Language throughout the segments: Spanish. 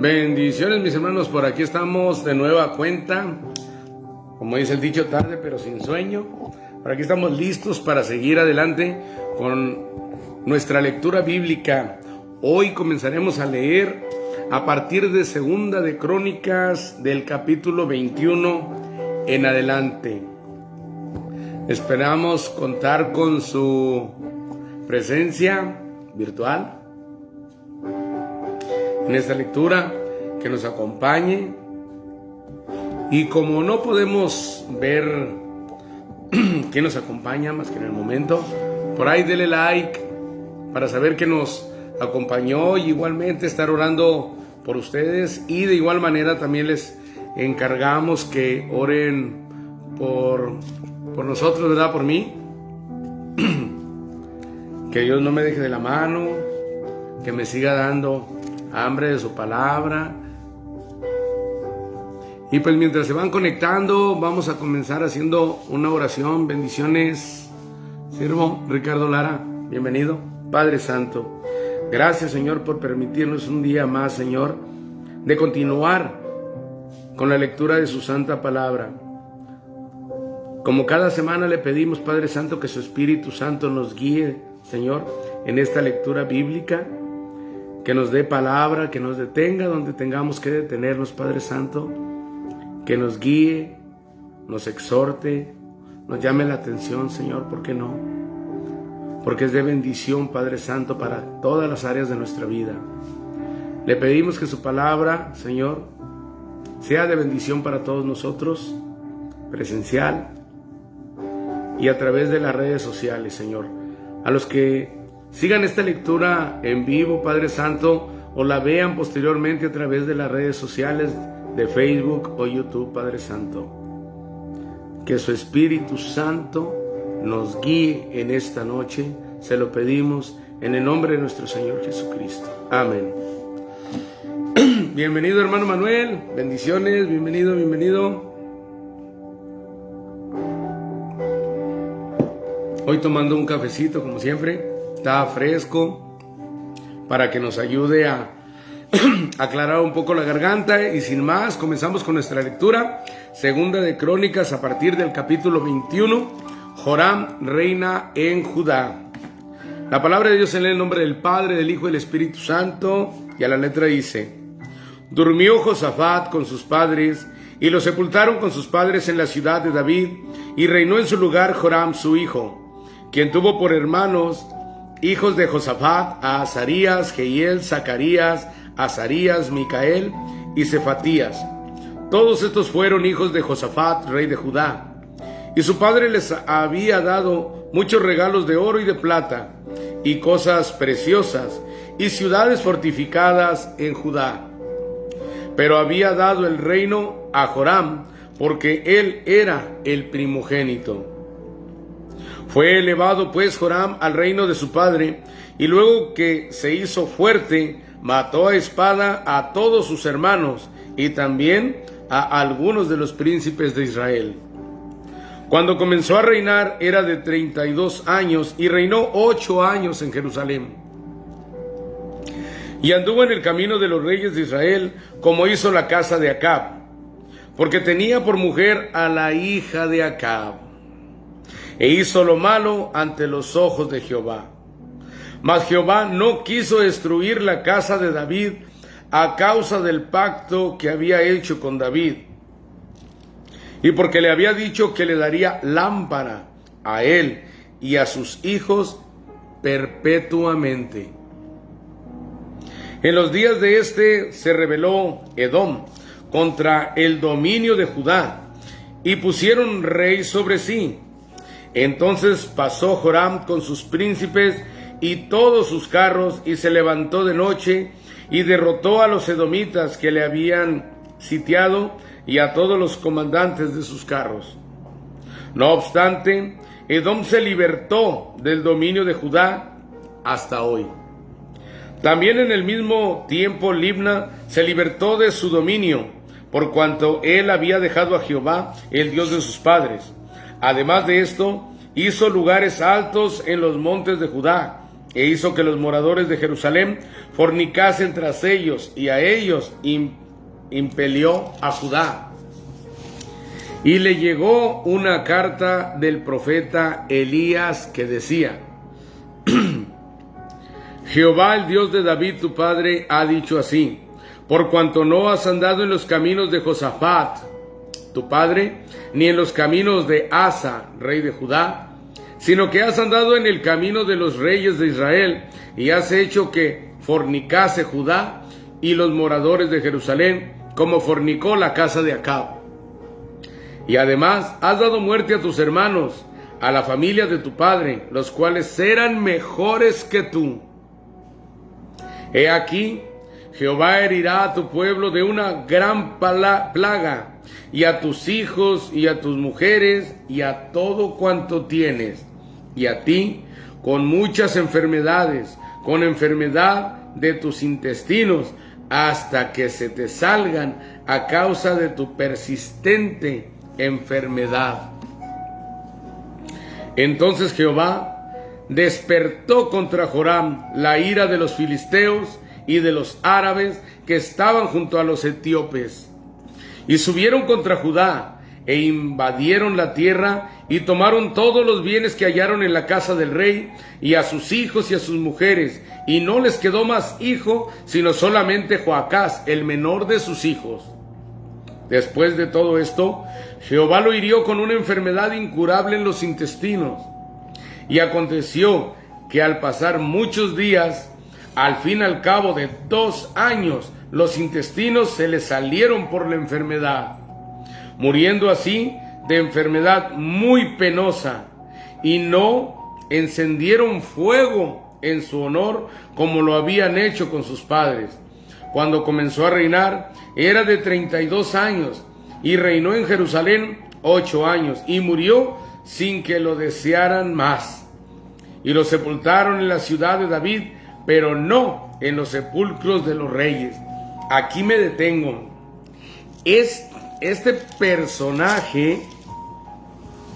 Bendiciones, mis hermanos, por aquí estamos de nueva cuenta, como dice el dicho, tarde pero sin sueño. Por aquí estamos listos para seguir adelante con nuestra lectura bíblica. Hoy comenzaremos a leer a partir de Segunda de Crónicas del capítulo 21 en adelante. Esperamos contar con su presencia virtual en esta lectura, que nos acompañe. Y como no podemos ver quién nos acompaña más que en el momento, por ahí dele like para saber que nos acompañó, y igualmente estar orando por ustedes. Y de igual manera también les encargamos que oren por nosotros, ¿verdad? Por mí. Que Dios no me deje de la mano, que me siga dando hambre de su palabra. Y pues mientras se van conectando, vamos a comenzar haciendo una oración. Bendiciones, siervo Ricardo Lara, bienvenido. Padre Santo, gracias, Señor, por permitirnos un día más, Señor, de continuar con la lectura de su santa palabra. Como cada semana le pedimos, Padre Santo, que su Espíritu Santo nos guíe, Señor, en esta lectura bíblica, que nos dé palabra, que nos detenga donde tengamos que detenernos, Padre Santo, que nos guíe, nos exhorte, nos llame la atención, Señor, ¿por qué no? Porque es de bendición, Padre Santo, para todas las áreas de nuestra vida. Le pedimos que su palabra, Señor, sea de bendición para todos nosotros, presencial y a través de las redes sociales, Señor. A los que sigan esta lectura en vivo, Padre Santo, o la vean posteriormente a través de las redes sociales de Facebook o YouTube, Padre Santo. Que su Espíritu Santo nos guíe en esta noche, se lo pedimos en el nombre de nuestro Señor Jesucristo. Amén. Bienvenido, hermano Manuel, bendiciones, bienvenido. Hoy tomando un cafecito como siempre, está fresco, para que nos ayude a aclarar un poco la garganta. Y sin más, comenzamos con nuestra lectura. Segunda de Crónicas, a partir del capítulo 21. Joram reina en Judá. La palabra de Dios en el nombre del Padre, del Hijo y del Espíritu Santo. Y a la letra dice: Durmió Josafat con sus padres, y lo sepultaron con sus padres en la ciudad de David, y reinó en su lugar Joram su hijo, quien tuvo por hermanos hijos de Josafat a Azarías, Jehiel, Zacarías, Azarías, Micael y Cefatías. Todos estos fueron hijos de Josafat, rey de Judá. Y su padre les había dado muchos regalos de oro y de plata, y cosas preciosas, y ciudades fortificadas en Judá. Pero había dado el reino a Joram, porque él era el primogénito. Fue elevado pues Joram al reino de su padre, y luego que se hizo fuerte, mató a espada a todos sus hermanos, y también a algunos de los príncipes de Israel. Cuando comenzó a reinar era de 32 años, y reinó 8 años en Jerusalén. Y anduvo en el camino de los reyes de Israel, como hizo la casa de Acab, porque tenía por mujer a la hija de Acab. E hizo lo malo ante los ojos de Jehová. Mas Jehová no quiso destruir la casa de David a causa del pacto que había hecho con David, y porque le había dicho que le daría lámpara a él y a sus hijos perpetuamente. En los días de este se rebeló Edom contra el dominio de Judá, y pusieron rey sobre sí. Entonces pasó Joram con sus príncipes y todos sus carros, y se levantó de noche y derrotó a los edomitas que le habían sitiado, y a todos los comandantes de sus carros. No obstante, Edom se libertó del dominio de Judá hasta hoy. También en el mismo tiempo Libna se libertó de su dominio, por cuanto él había dejado a Jehová, el Dios de sus padres. Además de esto, hizo lugares altos en los montes de Judá, e hizo que los moradores de Jerusalén fornicasen tras ellos, y a ellos impelió a Judá. Y le llegó una carta del profeta Elías que decía: Jehová, el Dios de David tu padre, ha dicho así: por cuanto no has andado en los caminos de Josafat tu padre, ni en los caminos de Asa, rey de Judá, sino que has andado en el camino de los reyes de Israel, y has hecho que fornicase Judá y los moradores de Jerusalén, como fornicó la casa de Acab. Y además has dado muerte a tus hermanos, a la familia de tu padre, los cuales eran mejores que tú. He aquí, Jehová herirá a tu pueblo de una gran plaga, y a tus hijos, y a tus mujeres, y a todo cuanto tienes, y a ti con muchas enfermedades, con enfermedad de tus intestinos, hasta que se te salgan a causa de tu persistente enfermedad. Entonces Jehová despertó contra Joram la ira de los filisteos y de los árabes que estaban junto a los etíopes, y subieron contra Judá, e invadieron la tierra, y tomaron todos los bienes que hallaron en la casa del rey, y a sus hijos y a sus mujeres, y no les quedó más hijo, sino solamente Joacás, el menor de sus hijos. Después de todo esto, Jehová lo hirió con una enfermedad incurable en los intestinos. Y aconteció que al pasar muchos días, al fin al cabo de 2 años, los intestinos se le salieron por la enfermedad, muriendo así de enfermedad muy penosa, y no encendieron fuego en su honor como lo habían hecho con sus padres. Cuando comenzó a reinar, era de 32 años, y reinó en Jerusalén 8 años, y murió sin que lo desearan más. Y lo sepultaron en la ciudad de David, pero no en los sepulcros de los reyes. Aquí me detengo. Este personaje,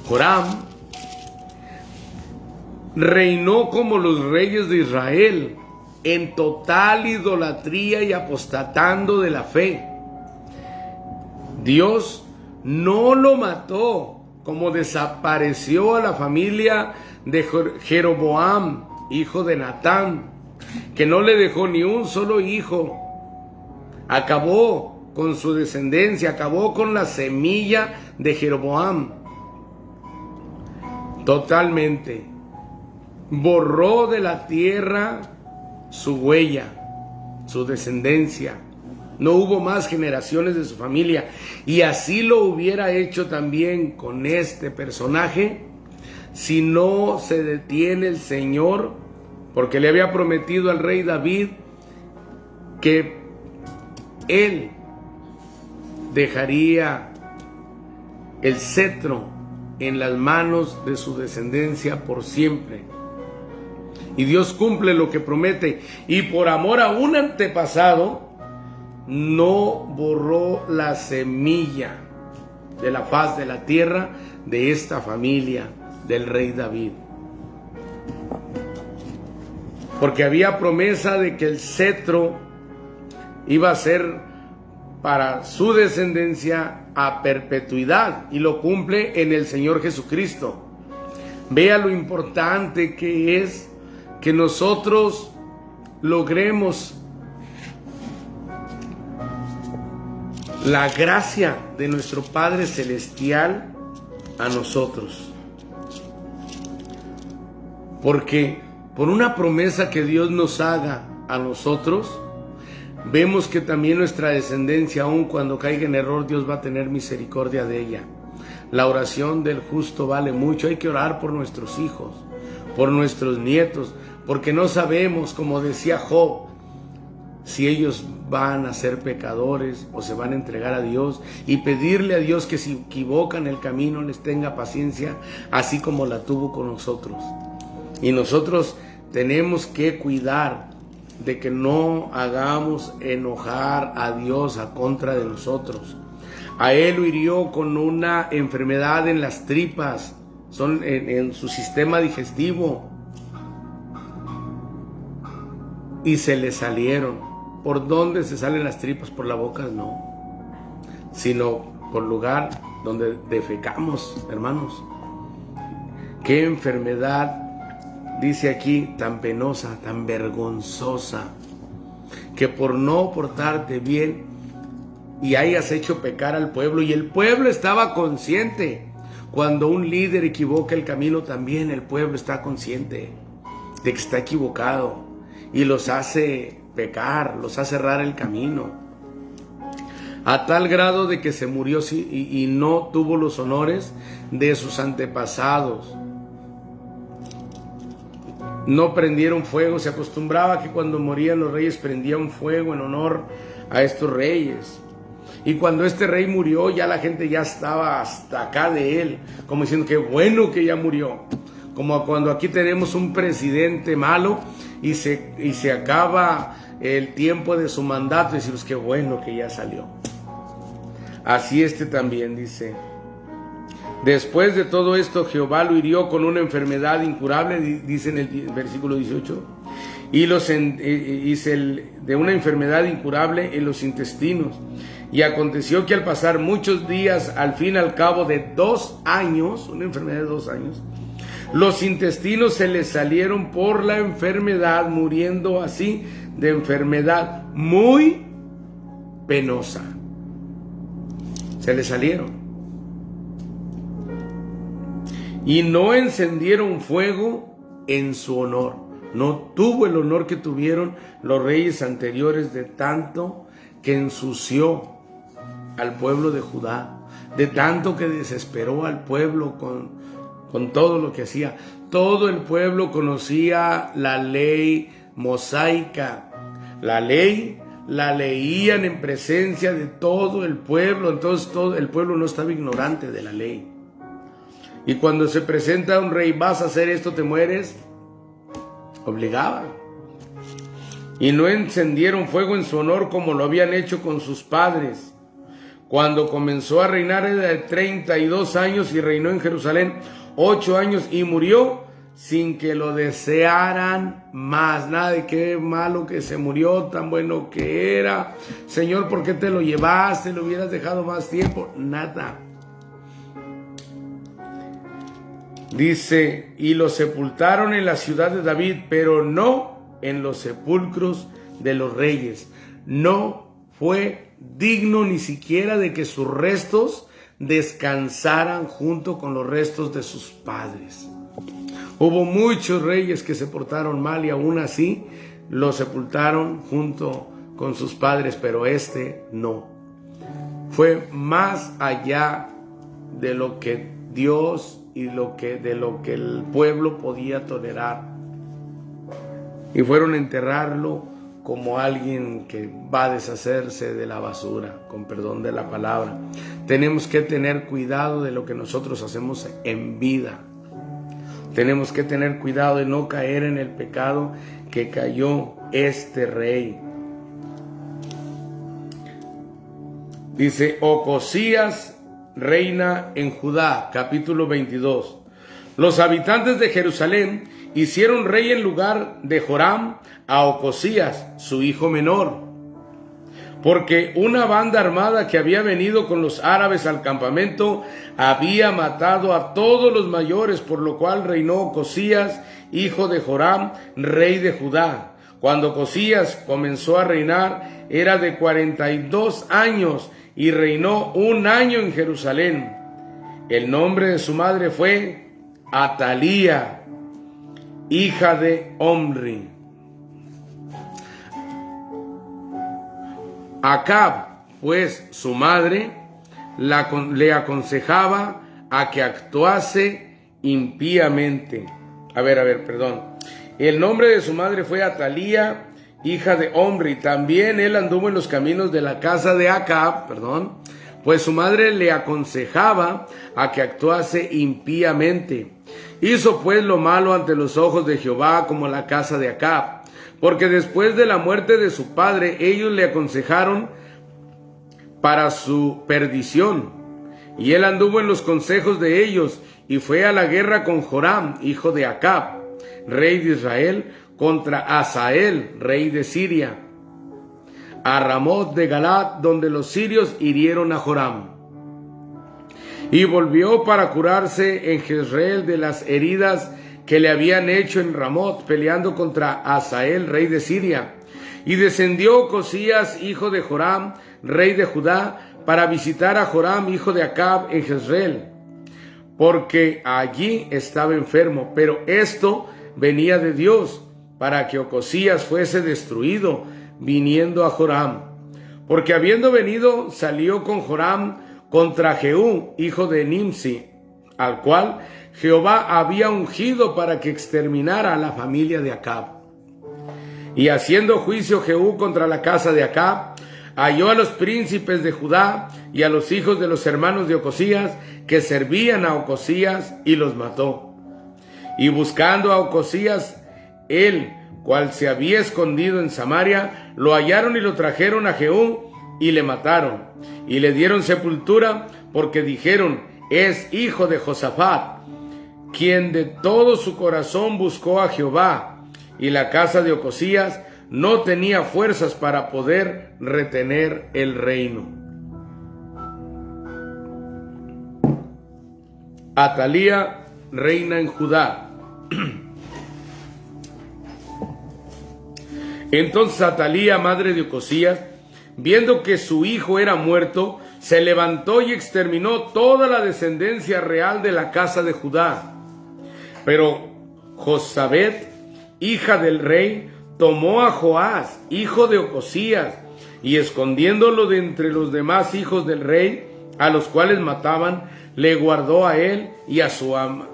Joram, reinó como los reyes de Israel, en total idolatría y apostatando de la fe. Dios no lo mató, como desapareció a la familia de Jeroboam, hijo de Natán, que no le dejó ni un solo hijo. Acabó con su descendencia, acabó con la semilla de Jeroboam. Totalmente. Borró de la tierra su huella, su descendencia. No hubo más generaciones de su familia. Y así lo hubiera hecho también con este personaje, si no se detiene el Señor, porque le había prometido al rey David que él dejaría el cetro en las manos de su descendencia por siempre. Y Dios cumple lo que promete, y por amor a un antepasado no borró la semilla de la faz de la tierra de esta familia del rey David, porque había promesa de que el cetro iba a ser para su descendencia a perpetuidad, y lo cumple en el Señor Jesucristo. Vea lo importante que es que nosotros logremos la gracia de nuestro Padre Celestial a nosotros, porque por una promesa que Dios nos haga a nosotros, vemos que también nuestra descendencia, aun cuando caiga en error, Dios va a tener misericordia de ella. La oración del justo vale mucho. Hay que orar por nuestros hijos, por nuestros nietos, porque no sabemos, como decía Job, si ellos van a ser pecadores o se van a entregar a Dios, y pedirle a Dios que si equivocan el camino les tenga paciencia, así como la tuvo con nosotros. Y nosotros tenemos que cuidar de que no hagamos enojar a Dios a contra de nosotros. A él lo hirió con una enfermedad en las tripas, en su sistema digestivo. y se le salieron. ¿Por dónde se salen las tripas? Por la boca no, sino por lugar donde defecamos, hermanos. Qué enfermedad, dice aquí, tan penosa, tan vergonzosa, que por no portarte bien y hayas hecho pecar al pueblo, y el pueblo estaba consciente. Cuando un líder equivoca el camino, también el pueblo está consciente de que está equivocado y los hace pecar, los hace errar el camino, a tal grado de que se murió y no tuvo los honores de sus antepasados. No prendieron fuego. Se acostumbraba que cuando morían los reyes prendían fuego en honor a estos reyes. Y cuando este rey murió, ya la gente ya estaba hasta acá de él, como diciendo que bueno que ya murió. Como cuando aquí tenemos un presidente malo y se acaba el tiempo de su mandato, y decimos que bueno que ya salió. Así también dice: después de todo esto, Jehová lo hirió con una enfermedad incurable, dice en el versículo 18, de una enfermedad incurable en los intestinos. Y aconteció que al pasar muchos días, al fin al cabo de 2 años, una enfermedad de 2 años, los intestinos se le salieron por la enfermedad, muriendo así de enfermedad muy penosa. Se le salieron. Y no encendieron fuego en su honor. No tuvo el honor que tuvieron los reyes anteriores, de tanto que ensució al pueblo de Judá, de tanto que desesperó al pueblo con todo lo que hacía. Todo el pueblo conocía la ley mosaica. La ley la leían en presencia de todo el pueblo, entonces todo el pueblo no estaba ignorante de la ley. Y cuando se presenta un rey, vas a hacer esto, te mueres, obligaba. Y no encendieron fuego en su honor como lo habían hecho con sus padres. Cuando comenzó a reinar era de 32 años y reinó en Jerusalén 8 años y murió sin que lo desearan más. Nada de qué malo que se murió, tan bueno que era. Señor, ¿por qué te lo llevaste? ¿Lo hubieras dejado más tiempo? Nada. Dice: y lo sepultaron en la ciudad de David, pero no en los sepulcros de los reyes. No fue digno ni siquiera de que sus restos descansaran junto con los restos de sus padres. Hubo muchos reyes que se portaron mal y aún así lo sepultaron junto con sus padres, pero no. Fue más allá de lo que Dios y de lo que el pueblo podía tolerar. Y fueron a enterrarlo como alguien que va a deshacerse de la basura, con perdón de la palabra. Tenemos que tener cuidado de lo que nosotros hacemos en vida. Tenemos que tener cuidado de no caer en el pecado que cayó este rey. Dice: Ocosías reina en Judá, capítulo 22. Los habitantes de Jerusalén hicieron rey en lugar de Joram a Ocosías, su hijo menor, porque una banda armada que había venido con los árabes al campamento había matado a todos los mayores, por lo cual reinó Ocosías, hijo de Joram, rey de Judá. Cuando Ocosías comenzó a reinar, era de 42 años y reinó 1 año en Jerusalén. El nombre de su madre fue Atalía, hija de Omri. Acab, pues su madre, le aconsejaba a que actuase impíamente. El nombre de su madre fue Atalía, hija de Omri. También él anduvo en los caminos de la casa de Acab, pues su madre le aconsejaba a que actuase impíamente. Hizo pues lo malo ante los ojos de Jehová, como la casa de Acab, porque después de la muerte de su padre, ellos le aconsejaron para su perdición. Y él anduvo en los consejos de ellos, y fue a la guerra con Joram, hijo de Acab, rey de Israel, contra Hazael, rey de Siria, a Ramot de Galad, donde los sirios hirieron a Joram. Y volvió para curarse en Jezreel de las heridas que le habían hecho en Ramot, peleando contra Hazael, rey de Siria. Y descendió Ocosías, hijo de Joram, rey de Judá, para visitar a Joram, hijo de Acab, en Jezreel, porque allí estaba enfermo. Pero esto venía de Dios, para que Ocosías fuese destruido, viniendo a Joram. Porque habiendo venido, salió con Joram contra Jehú, hijo de Nimsi, al cual Jehová había ungido para que exterminara a la familia de Acab. Y haciendo juicio Jehú contra la casa de Acab, halló a los príncipes de Judá y a los hijos de los hermanos de Ocosías que servían a Ocosías, y los mató. Y buscando a Ocosías, él, cual se había escondido en Samaria, lo hallaron y lo trajeron a Jehú y le mataron. Y le dieron sepultura, porque dijeron: es hijo de Josafat, quien de todo su corazón buscó a Jehová. Y la casa de Ocosías no tenía fuerzas para poder retener el reino. Atalía reina en Judá. Entonces Atalía, madre de Ocosías, viendo que su hijo era muerto, se levantó y exterminó toda la descendencia real de la casa de Judá. Pero Josabet, hija del rey, tomó a Joás, hijo de Ocosías, y escondiéndolo de entre los demás hijos del rey, a los cuales mataban, le guardó a él y a su ama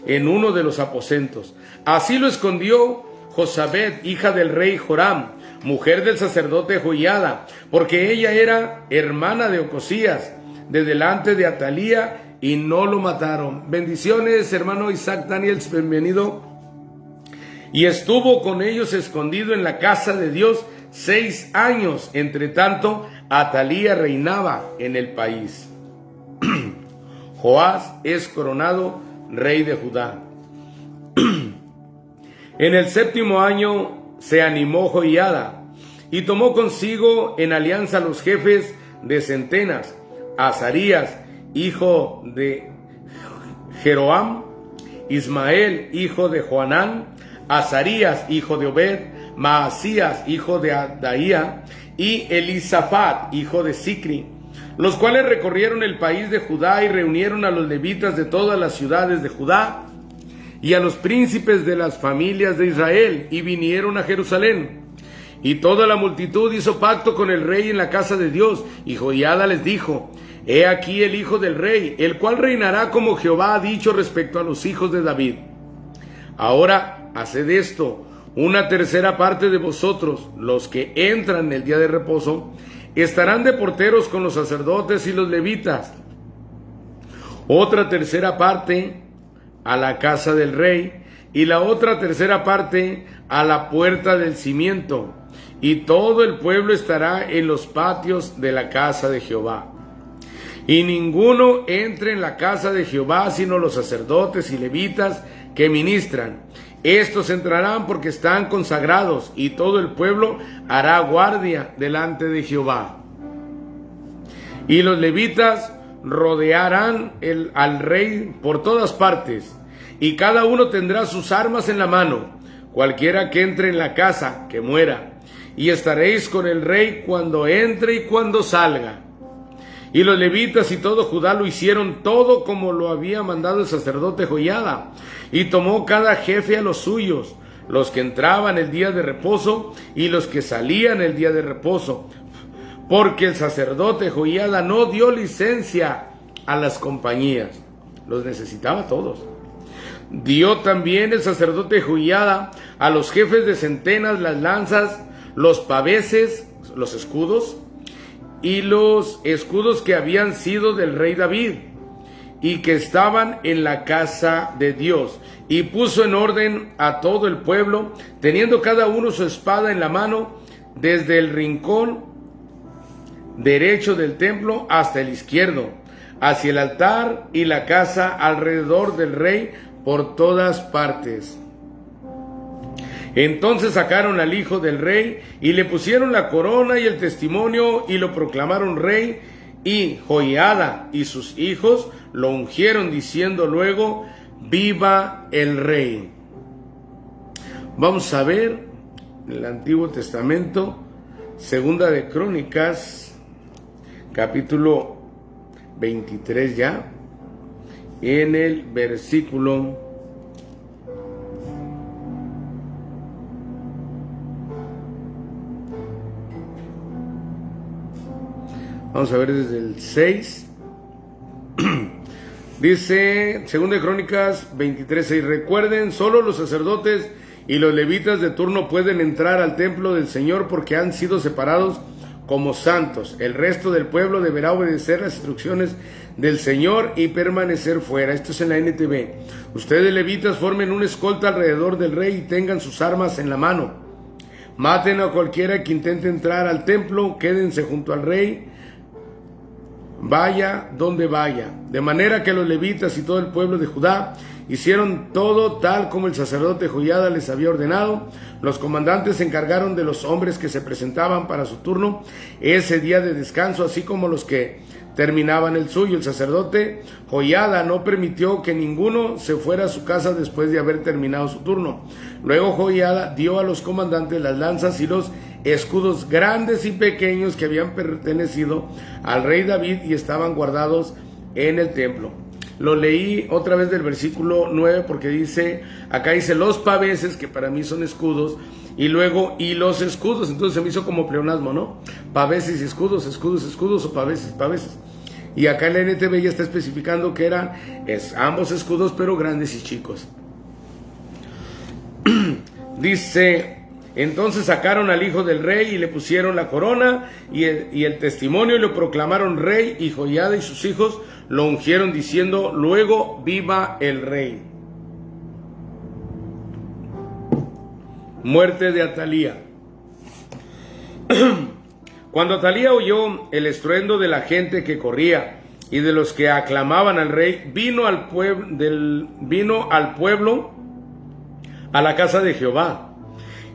en uno de los aposentos. Así lo escondió Josabet, hija del rey Joram, mujer del sacerdote Joiada, porque ella era hermana de Ocosías, de delante de Atalía, y no lo mataron. Bendiciones, hermano Isaac Daniels, bienvenido. Y estuvo con ellos escondido en la casa de Dios 6 años. Entre tanto, Atalía reinaba en el país. Joás es coronado rey de Judá. En el 7º año se animó Joiada y tomó consigo en alianza a los jefes de centenas: Azarías, hijo de Jeroam; Ismael, hijo de Joanán; Azarías, hijo de Obed; Maasías, hijo de Adaía; y Elisafat, hijo de Sicri, los cuales recorrieron el país de Judá y reunieron a los levitas de todas las ciudades de Judá y a los príncipes de las familias de Israel, y vinieron a Jerusalén. Y toda la multitud hizo pacto con el rey en la casa de Dios, y Joiada les dijo: he aquí el hijo del rey, el cual reinará como Jehová ha dicho respecto a los hijos de David. Ahora haced esto: una tercera parte de vosotros, los que entran en el día de reposo, estarán de porteros con los sacerdotes y los levitas. Otra tercera parte a la casa del rey, y la otra tercera parte a la puerta del cimiento, y todo el pueblo estará en los patios de la casa de Jehová. Y ninguno entre en la casa de Jehová sino los sacerdotes y levitas que ministran. Estos entrarán porque están consagrados, y todo el pueblo hará guardia delante de Jehová. Y los levitas rodearán al rey por todas partes, y cada uno tendrá sus armas en la mano. Cualquiera que entre en la casa, que muera, y estaréis con el rey cuando entre y cuando salga. Y los levitas y todo Judá lo hicieron todo como lo había mandado el sacerdote Joiada, y tomó cada jefe a los suyos, los que entraban el día de reposo y los que salían el día de reposo, porque el sacerdote Joiada no dio licencia a las compañías, los necesitaba todos. Dio también el sacerdote Joiada a los jefes de centenas las lanzas, los paveses, los escudos, y los escudos que habían sido del rey David, y que estaban en la casa de Dios, y puso en orden a todo el pueblo, teniendo cada uno su espada en la mano, desde el rincón derecho del templo hasta el izquierdo, hacia el altar y la casa alrededor del rey por todas partes. Entonces sacaron al hijo del rey y le pusieron la corona y el testimonio y lo proclamaron rey, y Joiada y sus hijos lo ungieron diciendo luego: viva el rey. Vamos a ver el Antiguo Testamento, Segunda de Crónicas, capítulo 23 ya, en el versículo 6. Dice, Segunda de Crónicas 23:6, recuerden, solo los sacerdotes y los levitas de turno pueden entrar al templo del Señor porque han sido separados como santos. El resto del pueblo deberá obedecer las instrucciones del Señor y permanecer fuera. Esto es en la NTV. Ustedes, levitas, formen una escolta alrededor del rey y tengan sus armas en la mano. Maten a cualquiera que intente entrar al templo, quédense junto al rey, vaya donde vaya. De manera que los levitas y todo el pueblo de Judá hicieron todo tal como el sacerdote Joiada les había ordenado. Los comandantes se encargaron de los hombres que se presentaban para su turno ese día de descanso, así como los que terminaban el suyo. El sacerdote Joiada no permitió que ninguno se fuera a su casa después de haber terminado su turno. Luego Joiada dio a los comandantes las lanzas y los escudos grandes y pequeños que habían pertenecido al rey David y estaban guardados en el templo. Lo leí otra vez del versículo 9 porque dice, acá dice los paveses, que para mí son escudos, y luego y los escudos, entonces se me hizo como pleonasmo, ¿no? Paveses y escudos, escudos, escudos, o paveses, paveses. Y acá en la NTV ya está especificando que eran ambos escudos, pero grandes y chicos. Dice, entonces sacaron al hijo del rey y le pusieron la corona y el testimonio y lo proclamaron rey, y Joiada y sus hijos lo ungieron diciendo luego: viva el rey. Muerte de Atalía. Cuando Atalía oyó el estruendo de la gente que corría y de los que aclamaban al rey, vino al pueblo a la casa de Jehová.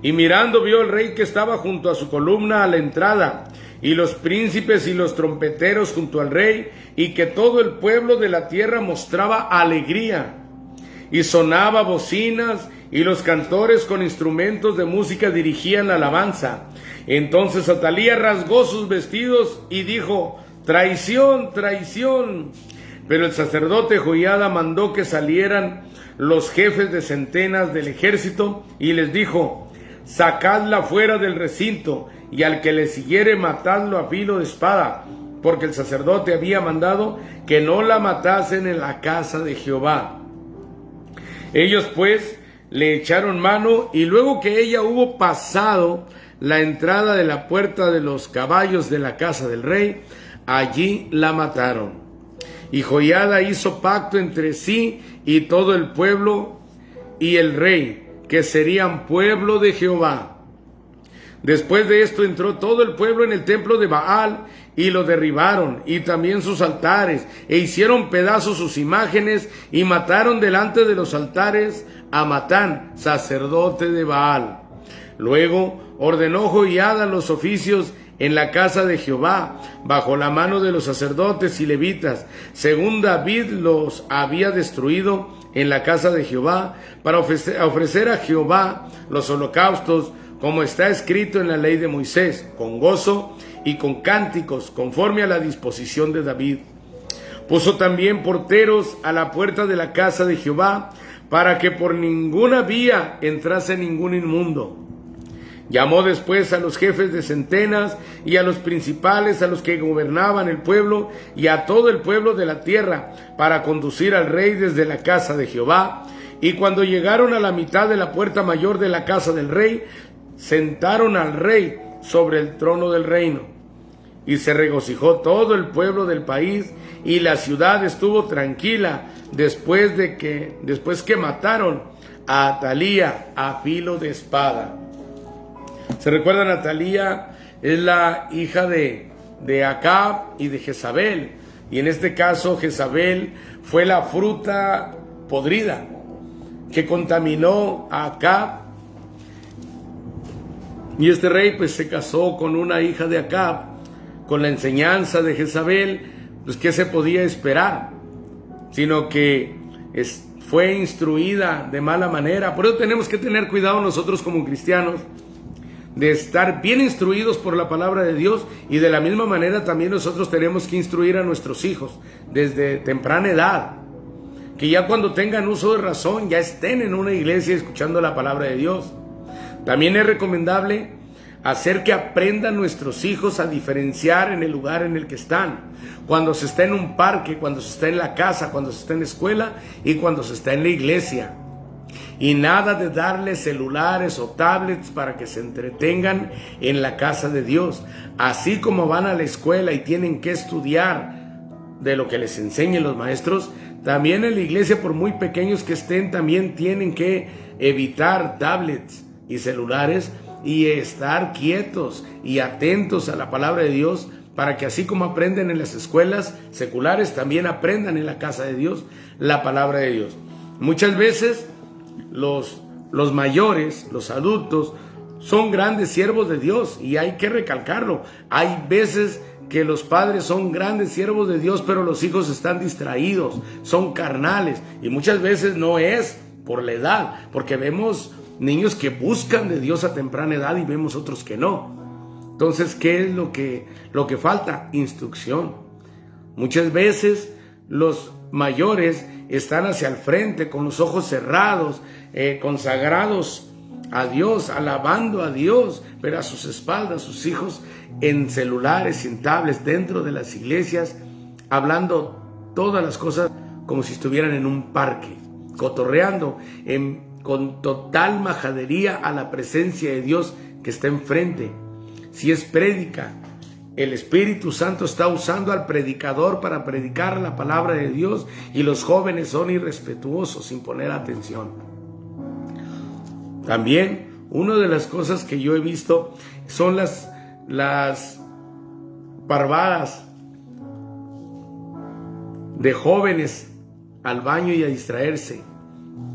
Y mirando vio el rey que estaba junto a su columna a la entrada, y los príncipes y los trompeteros junto al rey, y que todo el pueblo de la tierra mostraba alegría, y sonaba bocinas, y los cantores con instrumentos de música dirigían la alabanza. Entonces Atalía rasgó sus vestidos y dijo: traición, traición. Pero el sacerdote Joiada mandó que salieran los jefes de centenas del ejército y les dijo: sacadla fuera del recinto, y al que le siguiere matadlo a filo de espada, porque el sacerdote había mandado que no la matasen en la casa de Jehová. Ellos pues le echaron mano, y luego que ella hubo pasado la entrada de la puerta de los caballos de la casa del rey, allí la mataron. Y Joiada hizo pacto entre sí y todo el pueblo y el rey, que serían pueblo de Jehová. Después de esto entró todo el pueblo en el templo de Baal y lo derribaron, y también sus altares, e hicieron pedazos sus imágenes, y mataron delante de los altares a Matán, sacerdote de Baal. Luego ordenó Joiada los oficios en la casa de Jehová, bajo la mano de los sacerdotes y levitas, según David los había destruido en la casa de Jehová, para ofrecer a Jehová los holocaustos, como está escrito en la ley de Moisés, con gozo y con cánticos, conforme a la disposición de David. Puso también porteros a la puerta de la casa de Jehová, para que por ninguna vía entrase ningún inmundo. Llamó después a los jefes de centenas y a los principales, a los que gobernaban el pueblo y a todo el pueblo de la tierra, para conducir al rey desde la casa de Jehová. Y cuando llegaron a la mitad de la puerta mayor de la casa del rey, sentaron al rey sobre el trono del reino. Y se regocijó todo el pueblo del país, y la ciudad estuvo tranquila después que mataron a Atalía a filo de espada. ¿Se recuerdan? Atalía es la hija de Acab y de Jezabel, y en este caso Jezabel fue la fruta podrida que contaminó a Acab, Y este rey pues se casó con una hija de Acab, con la enseñanza de Jezabel. Pues ¿qué se podía esperar? Sino que fue instruida de mala manera. Por eso tenemos que tener cuidado nosotros como cristianos de estar bien instruidos por la palabra de Dios, y de la misma manera también nosotros tenemos que instruir a nuestros hijos desde temprana edad, que ya cuando tengan uso de razón ya estén en una iglesia escuchando la palabra de Dios. También es recomendable hacer que aprendan nuestros hijos a diferenciar en el lugar en el que están, cuando se está en un parque, cuando se está en la casa, cuando se está en la escuela y cuando se está en la iglesia. Y nada de darles celulares o tablets para que se entretengan en la casa de Dios. Así como van a la escuela y tienen que estudiar de lo que les enseñen los maestros, también en la iglesia, por muy pequeños que estén, también tienen que evitar tablets y celulares y estar quietos y atentos a la palabra de Dios, para que así como aprenden en las escuelas seculares, también aprendan en la casa de Dios la palabra de Dios. Muchas veces los mayores, los adultos, son grandes siervos de Dios, y hay que recalcarlo. Hay veces que los padres son grandes siervos de Dios, pero los hijos están distraídos, son carnales, y muchas veces no es por la edad, porque vemos niños que buscan de Dios a temprana edad y vemos otros que no. Entonces, ¿qué es lo que falta? Instrucción. Muchas veces los mayores están hacia el frente con los ojos cerrados, consagrados a Dios, alabando a Dios, pero a sus espaldas sus hijos en celulares, en tablets, dentro de las iglesias, hablando todas las cosas como si estuvieran en un parque, cotorreando con total majadería a la presencia de Dios que está enfrente. Si es prédica, el Espíritu Santo está usando al predicador para predicar la palabra de Dios, y los jóvenes son irrespetuosos sin poner atención. También, una de las cosas que yo he visto son las parvadas de jóvenes al baño y a distraerse.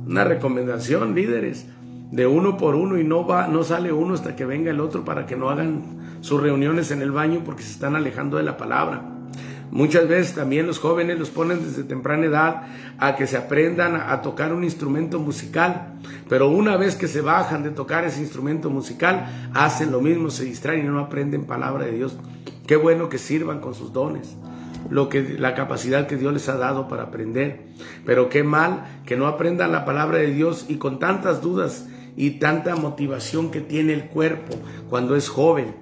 Una recomendación, líderes, de uno por uno, y no sale uno hasta que venga el otro, para que no hagan sus reuniones en el baño, porque se están alejando de la palabra. Muchas veces también los jóvenes los ponen desde temprana edad a que se aprendan a tocar un instrumento musical, pero una vez que se bajan de tocar ese instrumento musical, hacen lo mismo, se distraen y no aprenden palabra de Dios. Qué bueno que sirvan con sus dones, la capacidad que Dios les ha dado para aprender, pero qué mal que no aprendan la palabra de Dios, y con tantas dudas y tanta motivación que tiene el cuerpo cuando es joven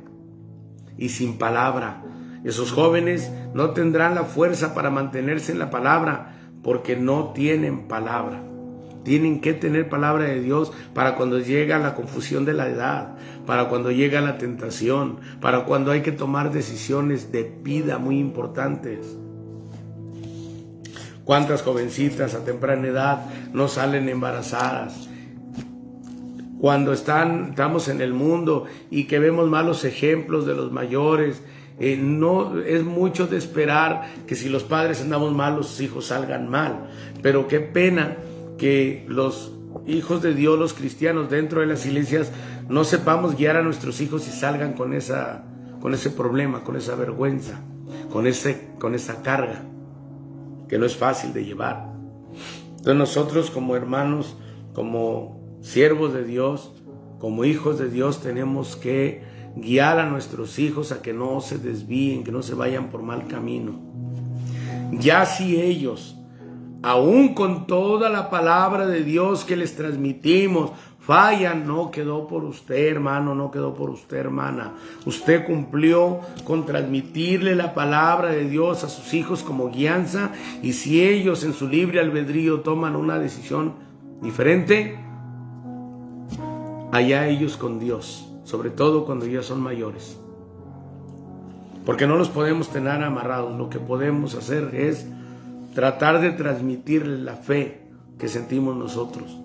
y sin palabra. Esos jóvenes no tendrán la fuerza para mantenerse en la palabra, porque no tienen palabra. Tienen que tener palabra de Dios para cuando llega la confusión de la edad, para cuando llega la tentación, para cuando hay que tomar decisiones de vida muy importantes. ¿Cuántas jovencitas a temprana edad no salen embarazadas? Cuando estamos en el mundo y que vemos malos ejemplos de los mayores, no es mucho de esperar que si los padres andamos mal, los hijos salgan mal. Pero qué pena que los hijos de Dios, los cristianos dentro de las iglesias, no sepamos guiar a nuestros hijos y salgan con ese problema, con esa vergüenza, con esa carga que no es fácil de llevar. Entonces nosotros, como hermanos, como siervos de Dios, como hijos de Dios, tenemos que guiar a nuestros hijos a que no se desvíen, que no se vayan por mal camino. Ya si ellos, aún con toda la palabra de Dios que les transmitimos, fallan, no quedó por usted, hermano, no quedó por usted, hermana. Usted cumplió con transmitirle la palabra de Dios a sus hijos como guianza, y si ellos en su libre albedrío toman una decisión diferente, allá ellos con Dios, sobre todo cuando ya son mayores, porque no los podemos tener amarrados. Lo que podemos hacer es tratar de transmitirles la fe que sentimos nosotros,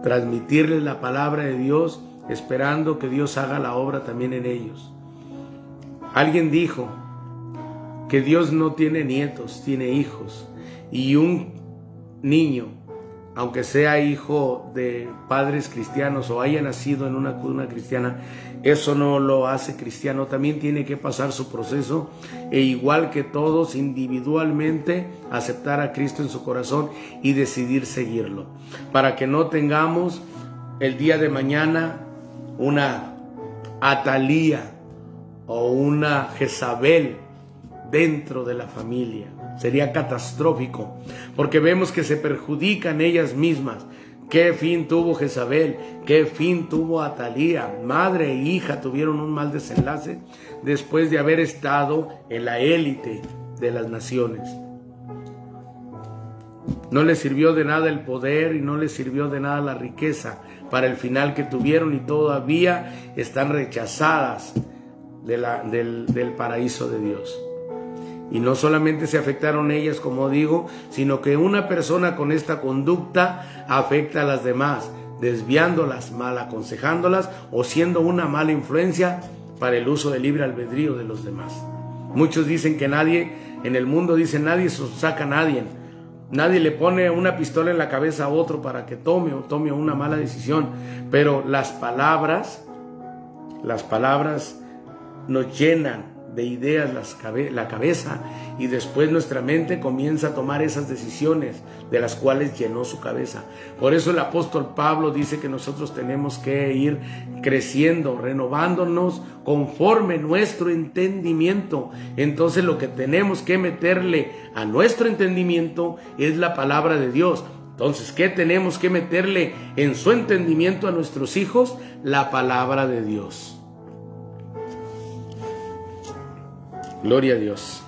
transmitirles la palabra de Dios, esperando que Dios haga la obra también en ellos. Alguien dijo que Dios no tiene nietos, tiene hijos, y un niño aunque sea hijo de padres cristianos o haya nacido en una cuna cristiana, eso no lo hace cristiano. También tiene que pasar su proceso e igual que todos individualmente aceptar a Cristo en su corazón y decidir seguirlo, para que no tengamos el día de mañana una Atalía o una Jezabel dentro de la familia. Sería catastrófico, porque vemos que se perjudican ellas mismas. ¿Qué fin tuvo Jezabel? ¿Qué fin tuvo Atalía? Madre e hija tuvieron un mal desenlace después de haber estado en la élite de las naciones. No les sirvió de nada el poder y no les sirvió de nada la riqueza para el final que tuvieron, y todavía están rechazadas del paraíso de Dios. Y no solamente se afectaron ellas, como digo, sino que una persona con esta conducta afecta a las demás, desviándolas, mal aconsejándolas o siendo una mala influencia para el uso del libre albedrío de los demás. Muchos dicen que nadie, en el mundo dicen nadie saca a nadie. Nadie le pone una pistola en la cabeza a otro para que tome una mala decisión. Pero las palabras nos llenan de ideas la cabeza, y después nuestra mente comienza a tomar esas decisiones de las cuales llenó su cabeza. Por eso el apóstol Pablo dice que nosotros tenemos que ir creciendo, renovándonos conforme nuestro entendimiento. Entonces lo que tenemos que meterle a nuestro entendimiento es la palabra de Dios. Entonces, ¿qué tenemos que meterle en su entendimiento a nuestros hijos? La palabra de Dios. Gloria a Dios.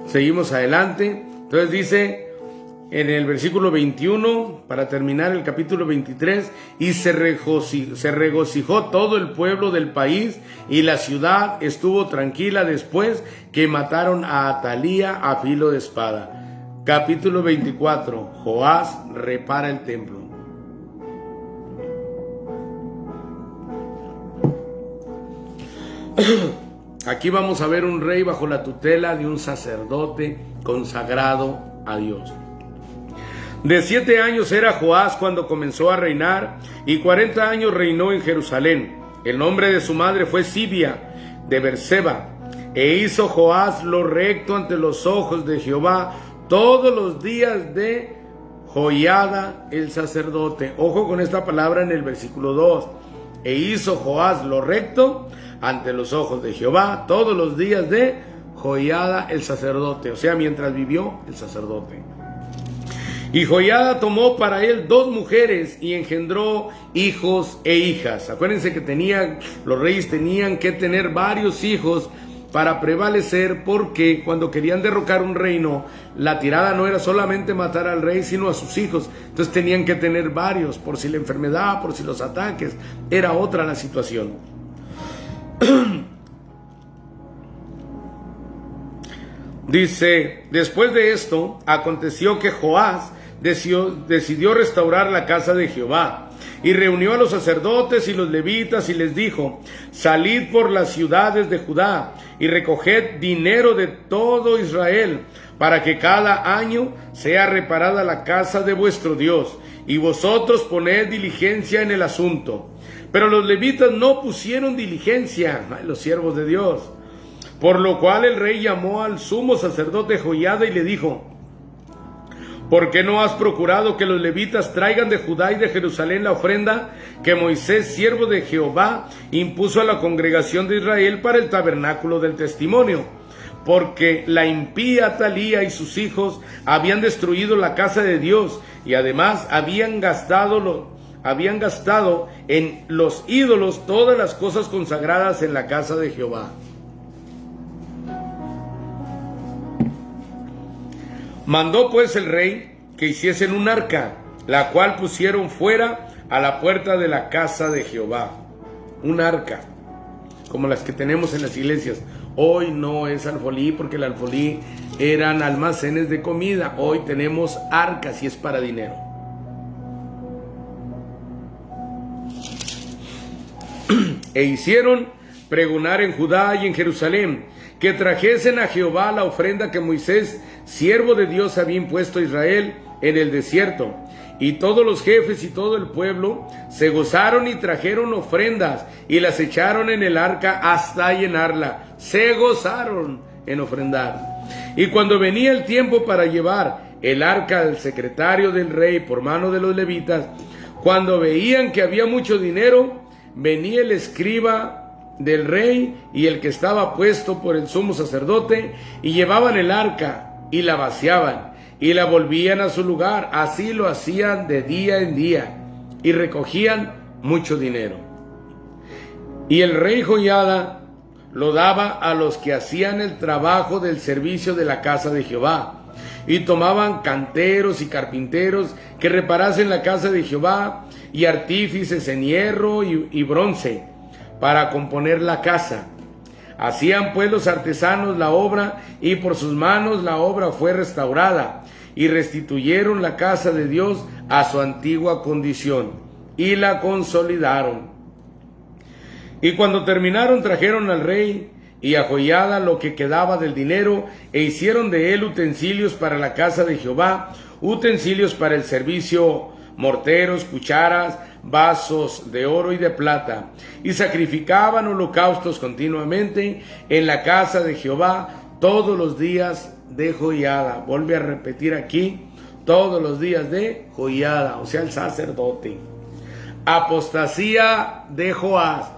Seguimos adelante. Entonces dice en el versículo 21, para terminar el capítulo 23, y se regocijó todo el pueblo del país, y la ciudad estuvo tranquila después que mataron a Atalía a filo de espada. Capítulo 24, Joás repara el templo. Aquí vamos a ver un rey bajo la tutela de un sacerdote consagrado a Dios. De 7 años era Joás cuando comenzó a reinar, y 40 años reinó en Jerusalén. El nombre de su madre fue Sibia de Berseba. E hizo Joás lo recto ante los ojos de Jehová todos los días de Joiada el sacerdote. Ojo con esta palabra en el versículo 2. E hizo Joás lo recto ante los ojos de Jehová todos los días de Joiada el sacerdote, o sea, mientras vivió el sacerdote. Y Joiada tomó para él 2 mujeres y engendró hijos e hijas. Acuérdense que los reyes tenían que tener varios hijos para prevalecer, porque cuando querían derrocar un reino, la tirada no era solamente matar al rey, sino a sus hijos. Entonces tenían que tener varios, por si la enfermedad, por si los ataques, era otra la situación. Dice, después de esto, aconteció que Joás decidió restaurar la casa de Jehová, y reunió a los sacerdotes y los levitas y les dijo: salid por las ciudades de Judá y recoged dinero de todo Israel, para que cada año sea reparada la casa de vuestro Dios, y vosotros poned diligencia en el asunto. Pero los levitas no pusieron diligencia, los siervos de Dios. Por lo cual el rey llamó al sumo sacerdote Joiada y le dijo: ¿por qué no has procurado que los levitas traigan de Judá y de Jerusalén la ofrenda que Moisés, siervo de Jehová, impuso a la congregación de Israel para el tabernáculo del testimonio? Porque la impía Atalía y sus hijos habían destruido la casa de Dios, y además habían gastado en los ídolos todas las cosas consagradas en la casa de Jehová. Mandó pues el rey que hiciesen un arca, la cual pusieron fuera a la puerta de la casa de Jehová. Un arca, como las que tenemos en las iglesias. Hoy no es alfolí, porque el alfolí eran almacenes de comida. Hoy tenemos arcas y es para dinero. E hicieron pregonar en Judá y en Jerusalén que trajesen a Jehová la ofrenda que Moisés, siervo de Dios, había impuesto a Israel en el desierto. Y todos los jefes y todo el pueblo se gozaron y trajeron ofrendas y las echaron en el arca hasta llenarla. Se gozaron en ofrendar. Y cuando venía el tiempo para llevar el arca al secretario del rey por mano de los levitas, cuando veían que había mucho dinero, venía el escriba del rey y el que estaba puesto por el sumo sacerdote, y llevaban el arca y la vaciaban y la volvían a su lugar. Así lo hacían de día en día y recogían mucho dinero. Y el rey Joiada lo daba a los que hacían el trabajo del servicio de la casa de Jehová, y tomaban canteros y carpinteros que reparasen la casa de Jehová, y artífices en hierro y bronce para componer la casa. Hacían pues los artesanos la obra, y por sus manos la obra fue restaurada, y restituyeron la casa de Dios a su antigua condición, y la consolidaron. Y cuando terminaron, trajeron al rey y a Joiada lo que quedaba del dinero, e hicieron de él utensilios para la casa de Jehová, utensilios para el servicio, morteros, cucharas, vasos de oro y de plata, y sacrificaban holocaustos continuamente en la casa de Jehová todos los días de Joiada. Vuelve a repetir aquí, todos los días de Joiada, o sea, el sacerdote. Apostasía de Joás,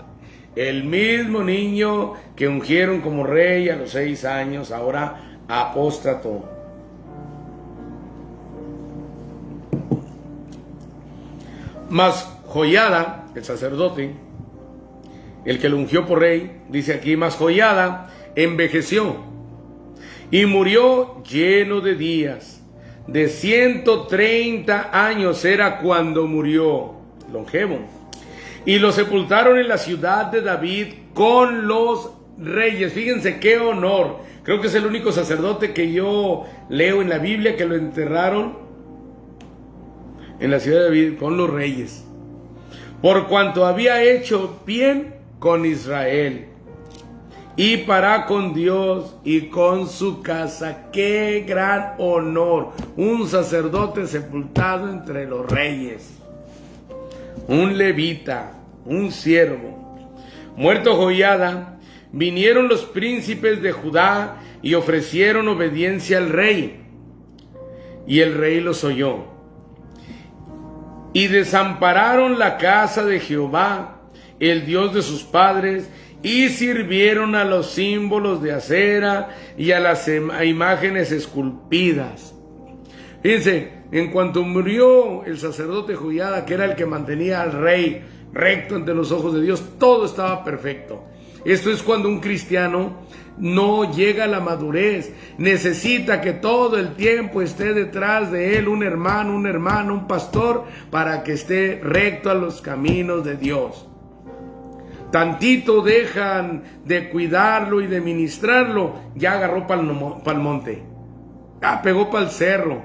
el mismo niño que ungieron como rey a los 6 años, ahora apóstato. Mas Joiada, el sacerdote, el que lo ungió por rey, dice aquí, mas Joiada envejeció y murió lleno de días. De 130 años era cuando murió, longevo. Y lo sepultaron en la ciudad de David con los reyes. Fíjense qué honor. Creo que es el único sacerdote que yo leo en la Biblia que lo enterraron en la ciudad de David con los reyes, por cuanto había hecho bien con Israel y para con Dios y con su casa. ¡Qué gran honor! Un sacerdote sepultado entre los reyes, un levita, un siervo. Muerto Joiada, vinieron los príncipes de Judá y ofrecieron obediencia al rey, y el rey los oyó. Y desampararon la casa de Jehová, el Dios de sus padres, y sirvieron a los símbolos de acera y a las imágenes esculpidas. Fíjense, en cuanto murió el sacerdote Joiada, que era el que mantenía al rey recto ante los ojos de Dios, todo estaba perfecto. Esto es cuando un cristiano no llega a la madurez, necesita que todo el tiempo esté detrás de él un hermano, un pastor, para que esté recto a los caminos de Dios. Tantito dejan de cuidarlo y de ministrarlo, ya agarró para el monte, ya pegó para el cerro,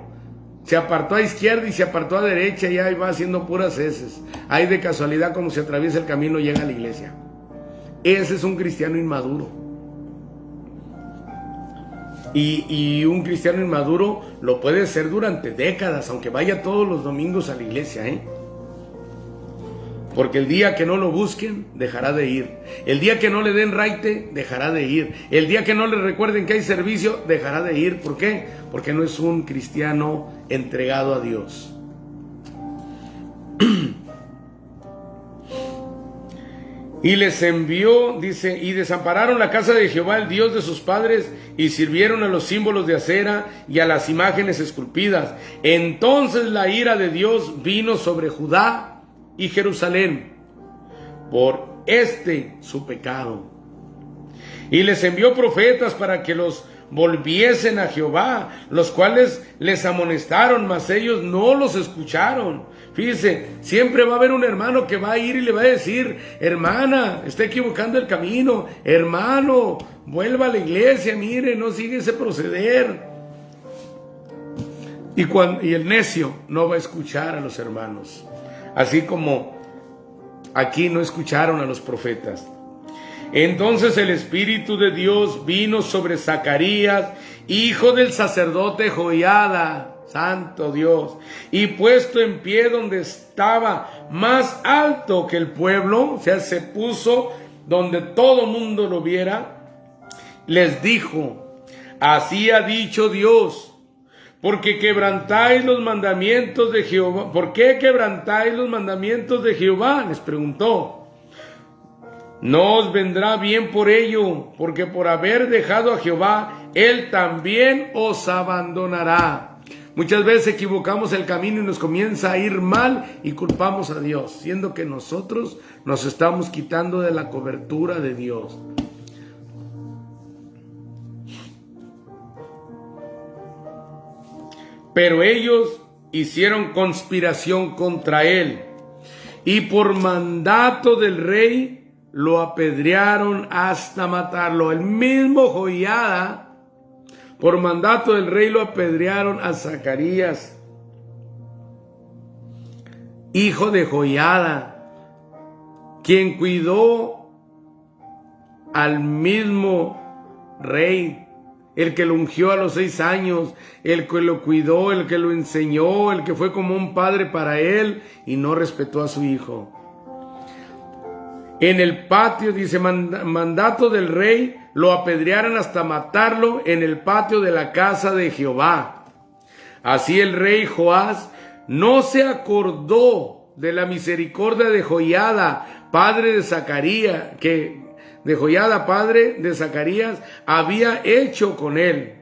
se apartó a izquierda y se apartó a derecha, y ahí va haciendo puras heces. Ahí de casualidad, como se atraviesa el camino, llega a la iglesia. Ese es un cristiano inmaduro. Y un cristiano inmaduro lo puede ser durante décadas, aunque vaya todos los domingos a la iglesia, Porque el día que no lo busquen, dejará de ir. El día que no le den raite, dejará de ir. El día que no le recuerden que hay servicio, dejará de ir. ¿Por qué? Porque no es un cristiano entregado a Dios. Y les envió, dice, y desampararon la casa de Jehová, el Dios de sus padres, y sirvieron a los símbolos de acera y a las imágenes esculpidas. Entonces la ira de Dios vino sobre Judá y Jerusalén por su pecado. Y les envió profetas para que los volviesen a Jehová, los cuales les amonestaron, mas ellos no los escucharon. Fíjese, siempre va a haber un hermano que va a ir y le va a decir: hermana, está equivocando el camino, hermano, vuelva a la iglesia, mire, no sigue ese proceder. Y el necio no va a escuchar a los hermanos, así como aquí no escucharon a los profetas. Entonces el Espíritu de Dios vino sobre Zacarías, hijo del sacerdote Joiada, santo Dios, y puesto en pie donde estaba más alto que el pueblo, o sea, se puso donde todo mundo lo viera, les dijo: así ha dicho Dios, porque quebrantáis los mandamientos de Jehová. ¿Por qué quebrantáis los mandamientos de Jehová?, les preguntó. No os vendrá bien por ello, porque por haber dejado a Jehová, Él también os abandonará. Muchas veces equivocamos el camino y nos comienza a ir mal y culpamos a Dios, siendo que nosotros nos estamos quitando de la cobertura de Dios. Pero ellos hicieron conspiración contra él, y por mandato del rey lo apedrearon hasta matarlo. El mismo Joiada, por mandato del rey, lo apedrearon a Zacarías, hijo de Joiada, quien cuidó al mismo rey, el que lo ungió a los 6 años, el que lo cuidó, el que lo enseñó, el que fue como un padre para él y no respetó a su hijo. En el patio, dice, mandato del rey, lo apedrearon hasta matarlo en el patio de la casa de Jehová. Así el rey Joás no se acordó de la misericordia de Joiada, padre de Zacarías, padre de Zacarías, había hecho con él.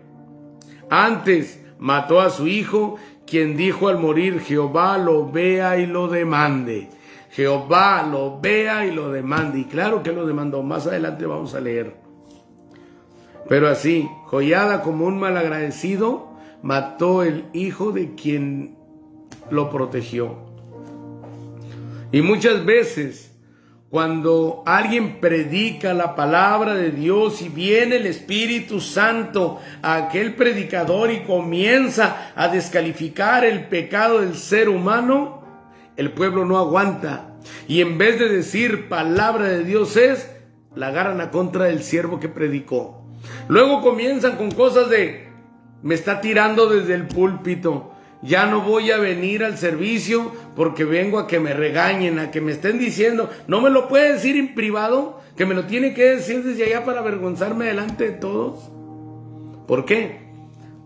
Antes mató a su hijo, quien dijo al morir: Jehová lo vea y lo demande. Jehová lo vea y lo demande. Y claro que lo demandó. Más adelante vamos a leer. Pero así, Joiada, como un malagradecido, mató el hijo de quien lo protegió. Y muchas veces, cuando alguien predica la palabra de Dios y viene el Espíritu Santo a aquel predicador y comienza a descalificar el pecado del ser humano, el pueblo no aguanta. Y en vez de decir palabra de Dios la agarran a contra del siervo que predicó. Luego comienzan con cosas de: me está tirando desde el púlpito, ya no voy a venir al servicio porque vengo a que me regañen, a que me estén diciendo. No me lo puede decir en privado, que me lo tiene que decir desde allá para avergonzarme delante de todos. ¿Por qué?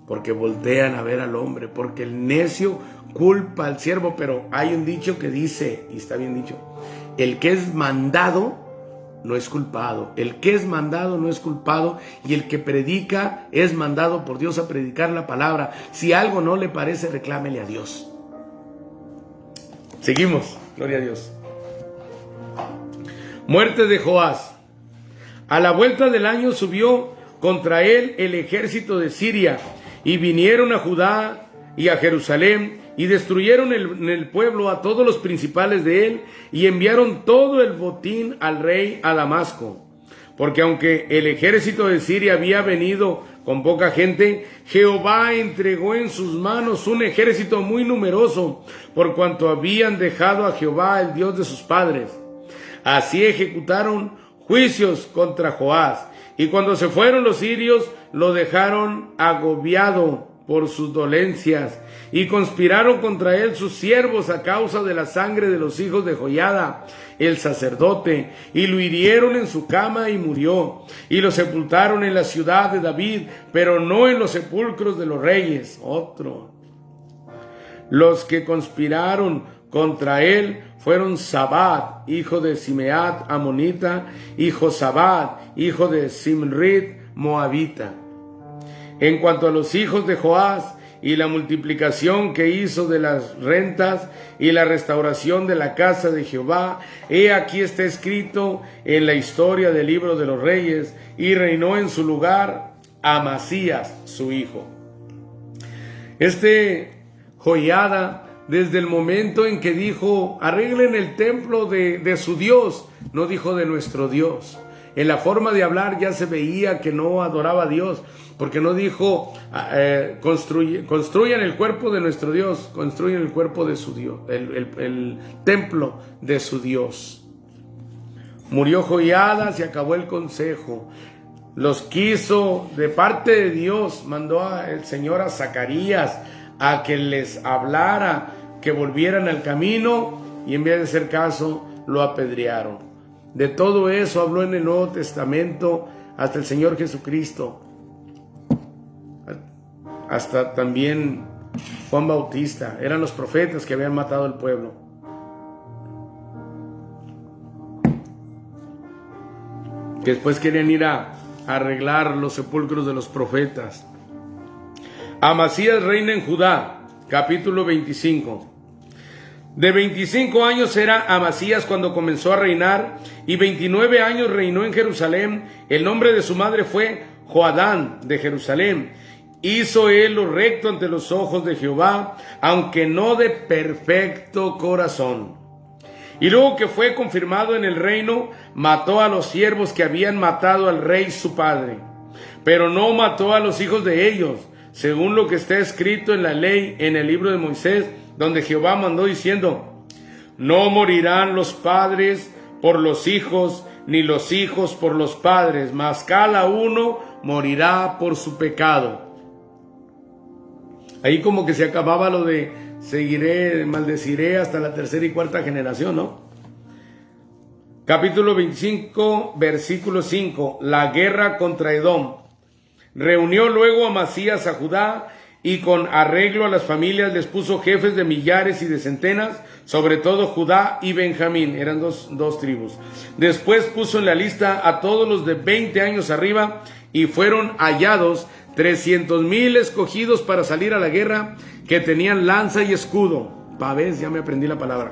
Porque voltean a ver al hombre, porque el necio culpa al siervo. Pero hay un dicho que dice, y está bien dicho: el que es mandado no es culpado. El que es mandado no es culpado, y el que predica es mandado por Dios a predicar la palabra. Si algo no le parece, reclámele a Dios. Seguimos, gloria a Dios. Muerte de Joás. A la vuelta del año subió contra él el ejército de Siria, y vinieron a Judá y a Jerusalén, y destruyeron en el pueblo a todos los principales de él, y enviaron todo el botín al rey a Damasco. Porque aunque el ejército de Siria había venido con poca gente, Jehová entregó en sus manos un ejército muy numeroso, por cuanto habían dejado a Jehová, el Dios de sus padres. Así ejecutaron juicios contra Joás, y cuando se fueron los sirios, lo dejaron agobiado por sus dolencias, y conspiraron contra él sus siervos a causa de la sangre de los hijos de Joiada, el sacerdote, y lo hirieron en su cama y murió, y lo sepultaron en la ciudad de David, pero no en los sepulcros de los reyes. Los que conspiraron contra él fueron Zabad, hijo de Simeat, amonita, y Josabad, hijo de Simrit, moabita. En cuanto a los hijos de Joás y la multiplicación que hizo de las rentas y la restauración de la casa de Jehová, he aquí está escrito en la historia del libro de los reyes, y reinó en su lugar Amasías, su hijo. Joiada, desde el momento en que dijo: arreglen el templo de su Dios, no dijo de nuestro Dios. En la forma de hablar ya se veía que no adoraba a Dios, porque no dijo construyan el cuerpo de nuestro Dios, construyan el cuerpo de su Dios, el templo de su Dios. Murió Joiada, se acabó el consejo. Los quiso, de parte de Dios, mandó el Señor a Zacarías a que les hablara, que volvieran al camino, y en vez de hacer caso, lo apedrearon. De todo eso habló en el Nuevo Testamento hasta el Señor Jesucristo, hasta también Juan Bautista. Eran los profetas que habían matado al pueblo. Que después querían ir a arreglar los sepulcros de los profetas. Amasías reina en Judá, capítulo 25. De 25 años era Amasías cuando comenzó a reinar, y 29 años reinó en Jerusalén. El nombre de su madre fue Joadán de Jerusalén. Hizo él lo recto ante los ojos de Jehová, aunque no de perfecto corazón. Y luego que fue confirmado en el reino, mató a los siervos que habían matado al rey su padre, pero no mató a los hijos de ellos, según lo que está escrito en la ley en el libro de Moisés, donde Jehová mandó diciendo: no morirán los padres por los hijos, ni los hijos por los padres, mas cada uno morirá por su pecado. Ahí como que se acababa lo de seguiré, maldeciré hasta la tercera y cuarta generación, ¿no? Capítulo 25, versículo 5. La guerra contra Edom. Reunió luego Amasías a Judá, y con arreglo a las familias les puso jefes de millares y de centenas, sobre todo Judá y Benjamín, eran dos tribus. Después puso en la lista a todos los de 20 años arriba, y fueron hallados 300,000 escogidos para salir a la guerra, que tenían lanza y escudo. Pavés, ya me aprendí la palabra.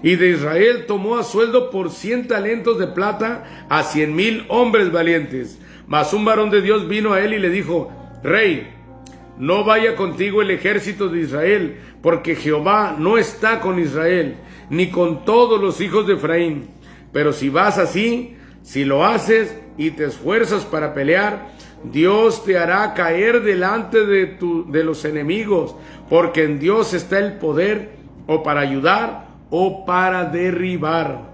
Y de Israel tomó a sueldo por 100 talentos de plata a 100,000 hombres valientes. Mas un varón de Dios vino a él y le dijo: Rey, no vaya contigo el ejército de Israel, porque Jehová no está con Israel, ni con todos los hijos de Efraín. Pero si vas así, si lo haces y te esfuerzas para pelear, Dios te hará caer delante de los enemigos, porque en Dios está el poder, o para ayudar o para derribar.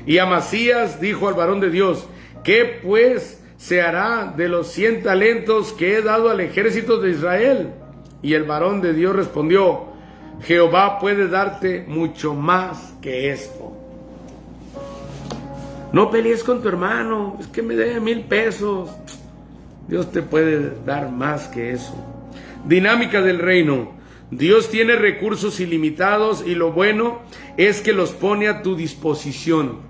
Y Amasías dijo al varón de Dios: ¿qué pues se hará de los 100 talentos que he dado al ejército de Israel? Y el varón de Dios respondió: Jehová puede darte mucho más que esto. No pelees con tu hermano, es que me debe 1,000 pesos. Dios te puede dar más que eso. Dinámica del reino. Dios tiene recursos ilimitados, y lo bueno es que los pone a tu disposición.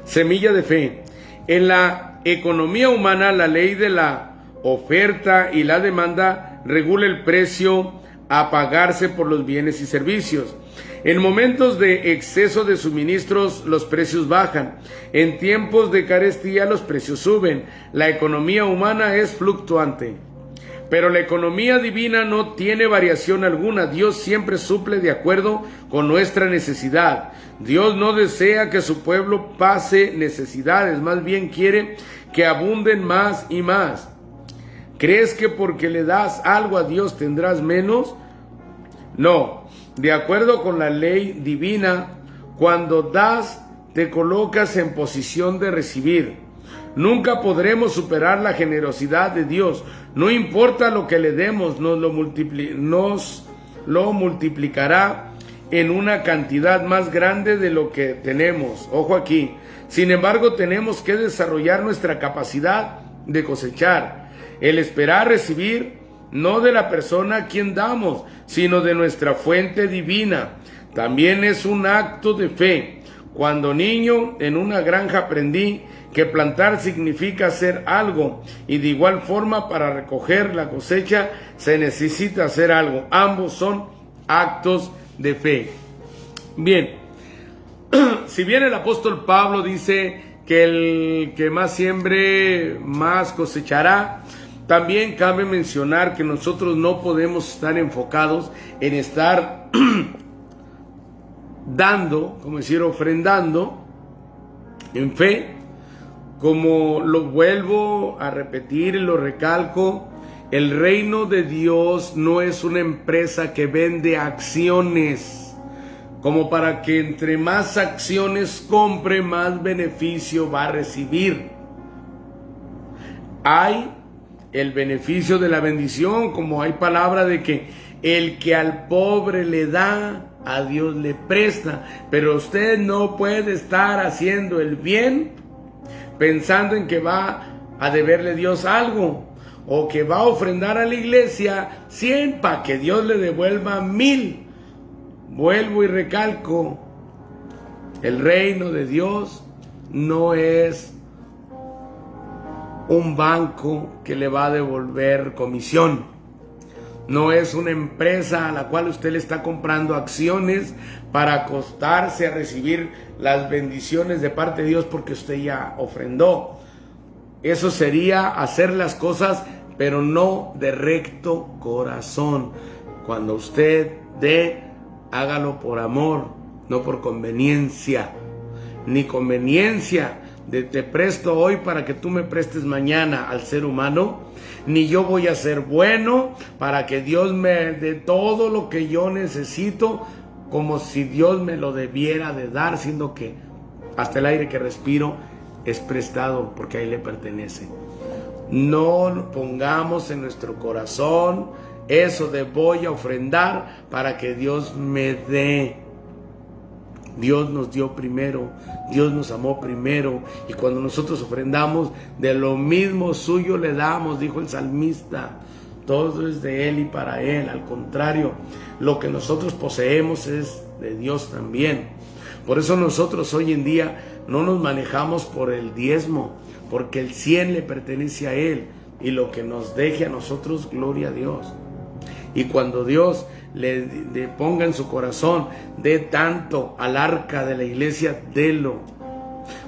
Semilla de fe. En la economía humana, la ley de la oferta y la demanda regula el precio a pagarse por los bienes y servicios. En momentos de exceso de suministros, los precios bajan. En tiempos de carestía, los precios suben. La economía humana es fluctuante. Pero la economía divina no tiene variación alguna. Dios siempre suple de acuerdo con nuestra necesidad. Dios no desea que su pueblo pase necesidades, más bien quiere que abunden más y más. ¿Crees que porque le das algo a Dios tendrás menos? No. De acuerdo con la ley divina, cuando das, te colocas en posición de recibir. Nunca podremos superar la generosidad de Dios. No importa lo que le demos, nos lo multiplicará en una cantidad más grande de lo que tenemos. Ojo aquí. Sin embargo, tenemos que desarrollar nuestra capacidad de cosechar. El esperar recibir, no de la persona a quien damos, sino de nuestra fuente divina. También es un acto de fe. Cuando niño en una granja aprendí que plantar significa hacer algo, y de igual forma para recoger la cosecha se necesita hacer algo. Ambos son actos de fe. Bien, si bien el apóstol Pablo dice que el que más siembre, más cosechará, también cabe mencionar que nosotros no podemos estar enfocados en estar dando, como decir, ofrendando en fe. Como lo vuelvo a repetir y lo recalco, el reino de Dios no es una empresa que vende acciones. como para que entre más acciones compre, más beneficio va a recibir. Hay el beneficio de la bendición, como hay palabra de que el que al pobre le da, a Dios le presta. Pero usted no puede estar haciendo el bien pensando en que va a deberle Dios algo, o que va a ofrendar a la iglesia 100 para que Dios le devuelva 1000. Vuelvo y recalco, el reino de Dios no es un banco que le va a devolver comisión. No es una empresa a la cual usted le está comprando acciones para acostarse a recibir las bendiciones de parte de Dios porque usted ya ofrendó. Eso sería hacer las cosas, pero no de recto corazón. Cuando usted dé, hágalo por amor, no por conveniencia. Ni conveniencia de te presto hoy para que tú me prestes mañana al ser humano, ni yo voy a ser bueno para que Dios me dé todo lo que yo necesito, como si Dios me lo debiera de dar, siendo que hasta el aire que respiro es prestado porque a Él le pertenece. No pongamos en nuestro corazón eso de voy a ofrendar para que Dios me dé. Dios nos dio primero, Dios nos amó primero, y cuando nosotros ofrendamos, de lo mismo suyo le damos, dijo el salmista. Todo es de Él y para Él. Al contrario, lo que nosotros poseemos es de Dios también. Por eso nosotros hoy en día no nos manejamos por el diezmo, porque el 100 le pertenece a Él, y lo que nos deje a nosotros, gloria a Dios. Y cuando Dios le ponga en su corazón, dé tanto al arca de la iglesia, délo.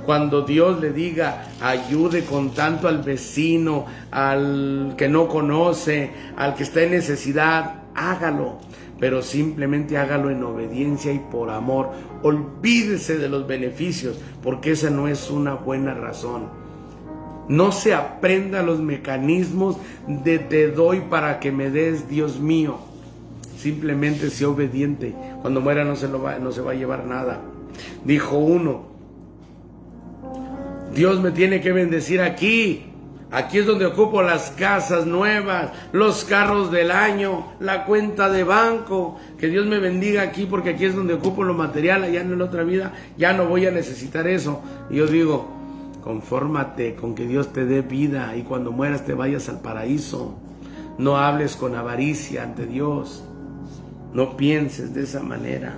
Cuando Dios le diga, ayude con tanto al vecino, al que no conoce, al que está en necesidad, hágalo. Pero simplemente hágalo en obediencia y por amor. Olvídese de los beneficios, porque esa no es una buena razón. No se aprenda los mecanismos de te doy para que me des, Dios mío. Simplemente sea obediente. Cuando muera no se va a llevar nada. Dijo uno, Dios me tiene que bendecir aquí. Aquí es donde ocupo las casas nuevas, los carros del año, la cuenta de banco. Que Dios me bendiga aquí porque aquí es donde ocupo lo material. Allá en la otra vida ya no voy a necesitar eso. Y yo digo, confórmate con que Dios te dé vida y cuando mueras te vayas al paraíso. No hables con avaricia ante Dios. No pienses de esa manera.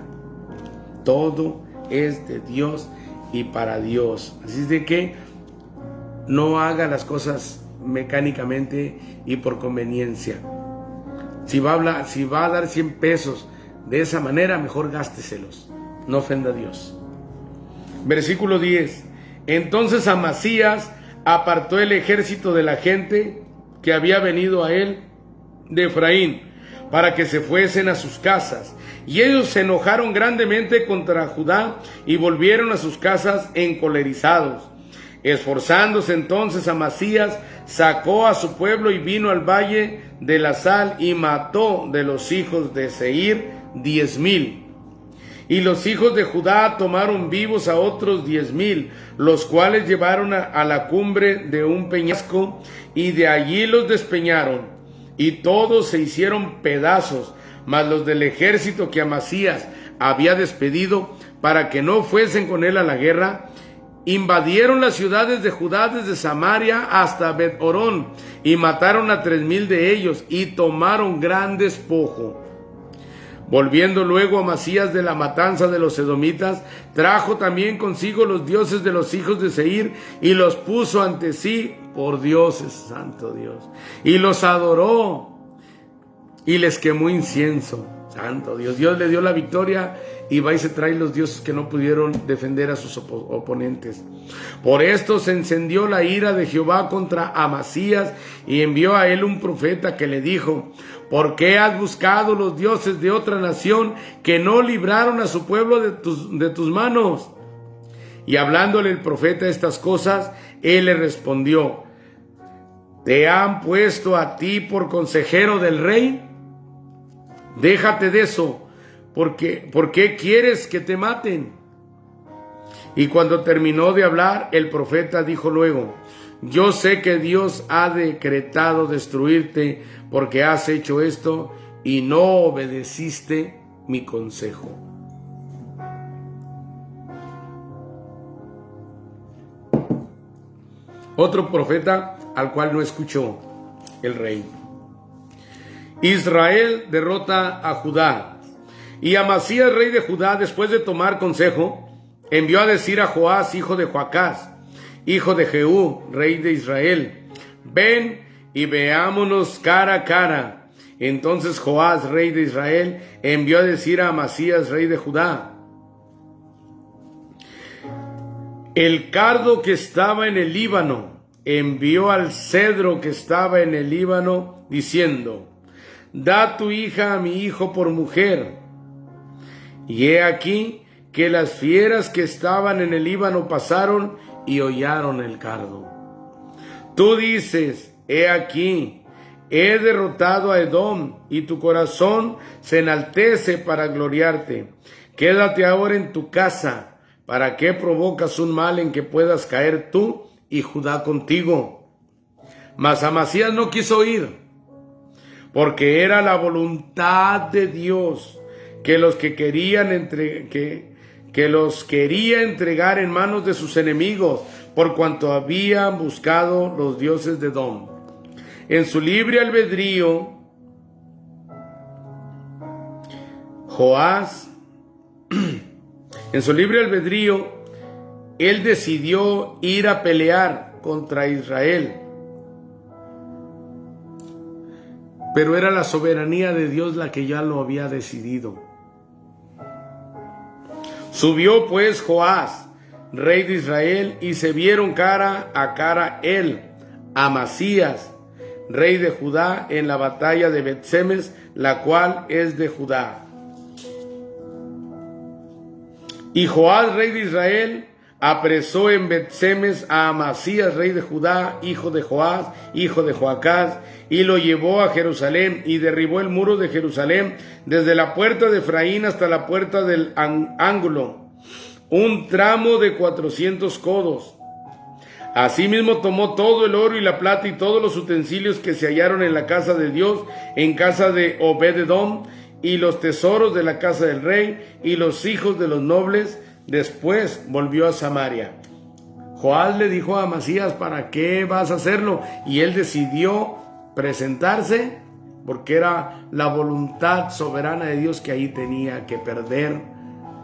Todo es de Dios y para Dios. Así es de que no haga las cosas mecánicamente y por conveniencia. Si va a dar 100 pesos de esa manera, mejor gásteselos. No ofenda a Dios. Versículo 10. Entonces Amasías apartó el ejército de la gente que había venido a él de Efraín, para que se fuesen a sus casas. Y ellos se enojaron grandemente contra Judá y volvieron a sus casas encolerizados. Esforzándose entonces Amasías, sacó a su pueblo y vino al valle de la sal y mató de los hijos de Seir 10,000. Y los hijos de Judá tomaron vivos a otros 10,000, los cuales llevaron a la cumbre de un peñasco y de allí los despeñaron. Y todos se hicieron pedazos, mas los del ejército que Amasías había despedido para que no fuesen con él a la guerra, invadieron las ciudades de Judá desde Samaria hasta Bet-Horón y mataron a 3,000 de ellos y tomaron gran despojo. Volviendo luego Amasías de la matanza de los edomitas, trajo también consigo los dioses de los hijos de Seir y los puso ante sí por dioses, santo Dios, y los adoró y les quemó incienso, santo Dios. Dios le dio la victoria y va y se trae los dioses que no pudieron defender a sus oponentes. Por esto se encendió la ira de Jehová contra Amasías y envió a él un profeta que le dijo: ¿por qué has buscado los dioses de otra nación que no libraron a su pueblo de tus manos? Y hablándole el profeta estas cosas, él le respondió: ¿te han puesto a ti por consejero del rey? Déjate de eso, ¿por qué quieres que te maten? Y cuando terminó de hablar, el profeta dijo luego: yo sé que Dios ha decretado destruirte porque has hecho esto y no obedeciste mi consejo. Otro profeta al cual no escuchó el rey. Israel derrota a Judá. Y Amasías, rey de Judá, después de tomar consejo, envió a decir a Joás, hijo de Joacás, hijo de Jehú, rey de Israel: ven y veámonos cara a cara. Entonces Joás, rey de Israel, envió a decir a Amasías, rey de Judá: el cardo que estaba en el Líbano envió al cedro que estaba en el Líbano, diciendo: da tu hija a mi hijo por mujer. Y he aquí que las fieras que estaban en el Líbano pasaron y hollaron el cardo. Tú dices: he aquí, he derrotado a Edom, y tu corazón se enaltece para gloriarte. Quédate ahora en tu casa. ¿Para qué provocas un mal en que puedas caer tú y Judá contigo? Mas Amasías no quiso ir, porque era la voluntad de Dios que los quería entregar en manos de sus enemigos, por cuanto habían buscado los dioses de Edom. En su libre albedrío, Joás, él decidió ir a pelear contra Israel. Pero era la soberanía de Dios la que ya lo había decidido. Subió pues Joás, rey de Israel, y se vieron cara a cara él, Amasías, rey de Judá, en la batalla de Bet-Semes, la cual es de Judá. Y Joás, rey de Israel, apresó en Bet-Semes a Amasías, rey de Judá, hijo de Joás, hijo de Joacás, y lo llevó a Jerusalén, y derribó el muro de Jerusalén desde la puerta de Efraín hasta la puerta del ángulo, un tramo de 400 codos. Asimismo tomó todo el oro y la plata y todos los utensilios que se hallaron en la casa de Dios, en casa de Obed-Edom, y los tesoros de la casa del rey, y los hijos de los nobles. Después volvió a Samaria. Joás le dijo a Amasías: ¿para qué vas a hacerlo? Y él decidió presentarse porque era la voluntad soberana de Dios que ahí tenía que perder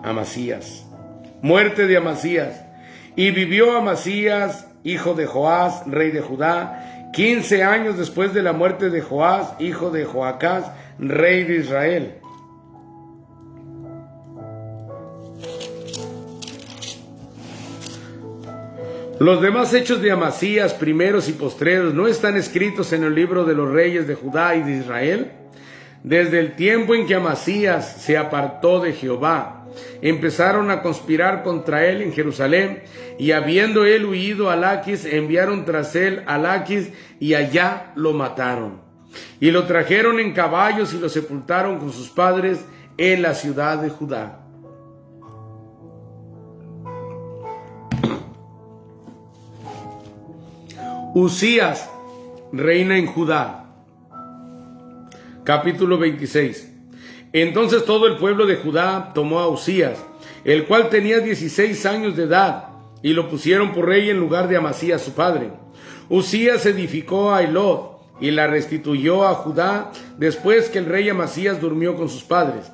Amasías. Muerte de Amasías. Y vivió Amasías, hijo de Joás, rey de Judá, 15 años después de la muerte de Joás, hijo de Joacás, rey de Israel. Los demás hechos de Amasías, primeros y postreros, ¿no están escritos en el libro de los reyes de Judá y de Israel? Desde el tiempo en que Amasías se apartó de Jehová, empezaron a conspirar contra él en Jerusalén, y habiendo él huido a Laquis, enviaron tras él a Laquis, y allá lo mataron. Y lo trajeron en caballos y lo sepultaron con sus padres en la ciudad de Judá. Uzías reina en Judá. Capítulo 26. Entonces todo el pueblo de Judá tomó a Uzías, el cual tenía 16 años de edad, y lo pusieron por rey en lugar de Amasías su padre. Uzías edificó a Elot y la restituyó a Judá después que el rey Amasías durmió con sus padres.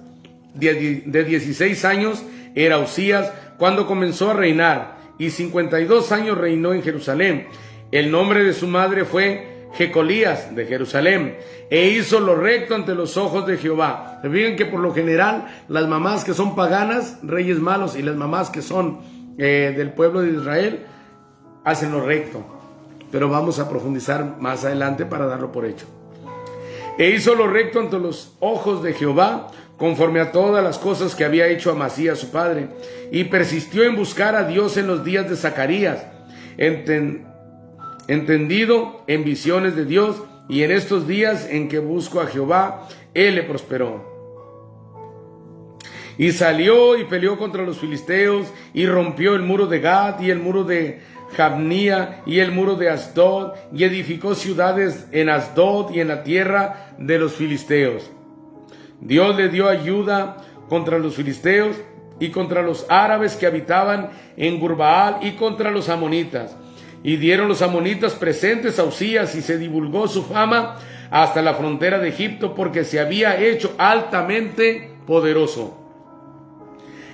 De 16 años era Uzías cuando comenzó a reinar, y 52 años reinó en Jerusalén. El nombre de su madre fue Jecolías de Jerusalén, e hizo lo recto ante los ojos de Jehová. Se fijan que por lo general las mamás que son paganas, reyes malos, y las mamás que son del pueblo de Israel, hacen lo recto. Pero vamos a profundizar más adelante para darlo por hecho. E hizo lo recto ante los ojos de Jehová, conforme a todas las cosas que había hecho Amasías su padre, y persistió en buscar a Dios en los días de Zacarías, entendido en visiones de Dios, y en estos días en que busco a Jehová, él le prosperó. Y salió y peleó contra los filisteos, y rompió el muro de Gat, y el muro de Jabnía, y el muro de Asdod, y edificó ciudades en Asdod y en la tierra de los filisteos. Dios le dio ayuda contra los filisteos y contra los árabes que habitaban en Gurbaal y contra los amonitas. Y dieron los amonitas presentes a Uzías, y se divulgó su fama hasta la frontera de Egipto, porque se había hecho altamente poderoso.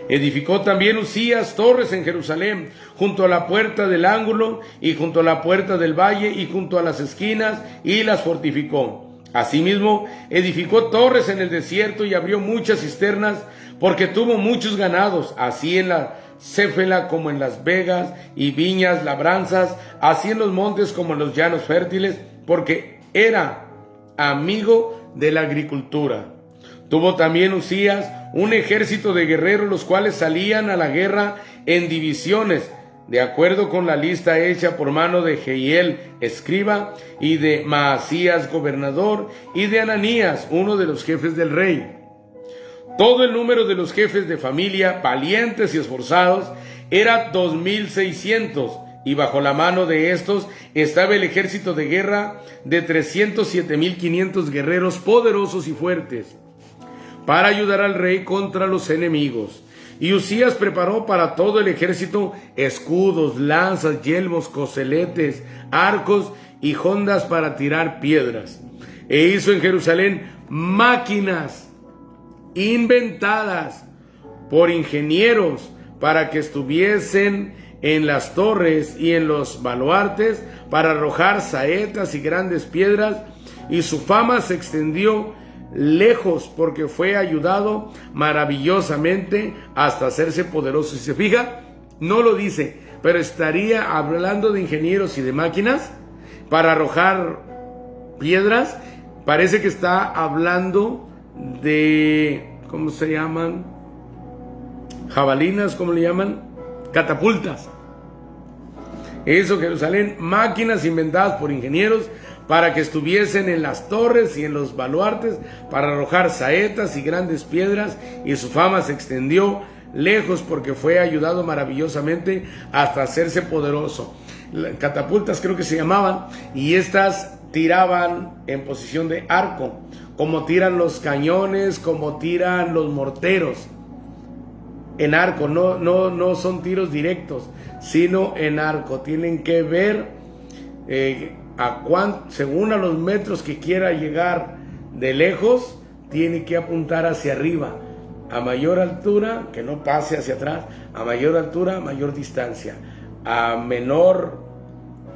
Edificó también Uzías torres en Jerusalén, junto a la puerta del ángulo, y junto a la puerta del valle, y junto a las esquinas, y las fortificó. Asimismo, edificó torres en el desierto, y abrió muchas cisternas, porque tuvo muchos ganados, así en la Céfela como en las vegas, y viñas, labranzas, así en los montes como en los llanos fértiles, porque era amigo de la agricultura. Tuvo también Uzías un ejército de guerreros, los cuales salían a la guerra en divisiones, de acuerdo con la lista hecha por mano de Jehiel, escriba, y de Maasías, gobernador, y de Ananías, uno de los jefes del rey. Todo el número de los jefes de familia, valientes y esforzados, era 2,600, y bajo la mano de estos estaba el ejército de guerra de 307,500 guerreros poderosos y fuertes, para ayudar al rey contra los enemigos. Y Uzías preparó para todo el ejército escudos, lanzas, yelmos, coseletes, arcos y hondas para tirar piedras. E hizo en Jerusalén máquinas inventadas por ingenieros para que estuviesen en las torres y en los baluartes, para arrojar saetas y grandes piedras, y su fama se extendió lejos, porque fue ayudado maravillosamente hasta hacerse poderoso. Si se fija, no lo dice, pero estaría hablando de ingenieros y de máquinas para arrojar piedras. Parece que está hablando de, ¿cómo se llaman? Jabalinas, ¿cómo le llaman? Catapultas. Eso, Jerusalén, máquinas inventadas por ingenieros para que estuviesen en las torres y en los baluartes, para arrojar saetas y grandes piedras, y su fama se extendió lejos, porque fue ayudado maravillosamente hasta hacerse poderoso. Catapultas creo que se llamaban, y estas tiraban en posición de arco, como tiran los cañones, como tiran los morteros, en arco. No son tiros directos, sino en arco. Tienen que ver según a los metros que quiera llegar de lejos, tiene que apuntar hacia arriba. A mayor altura, que no pase hacia atrás. A mayor altura, mayor distancia. A menor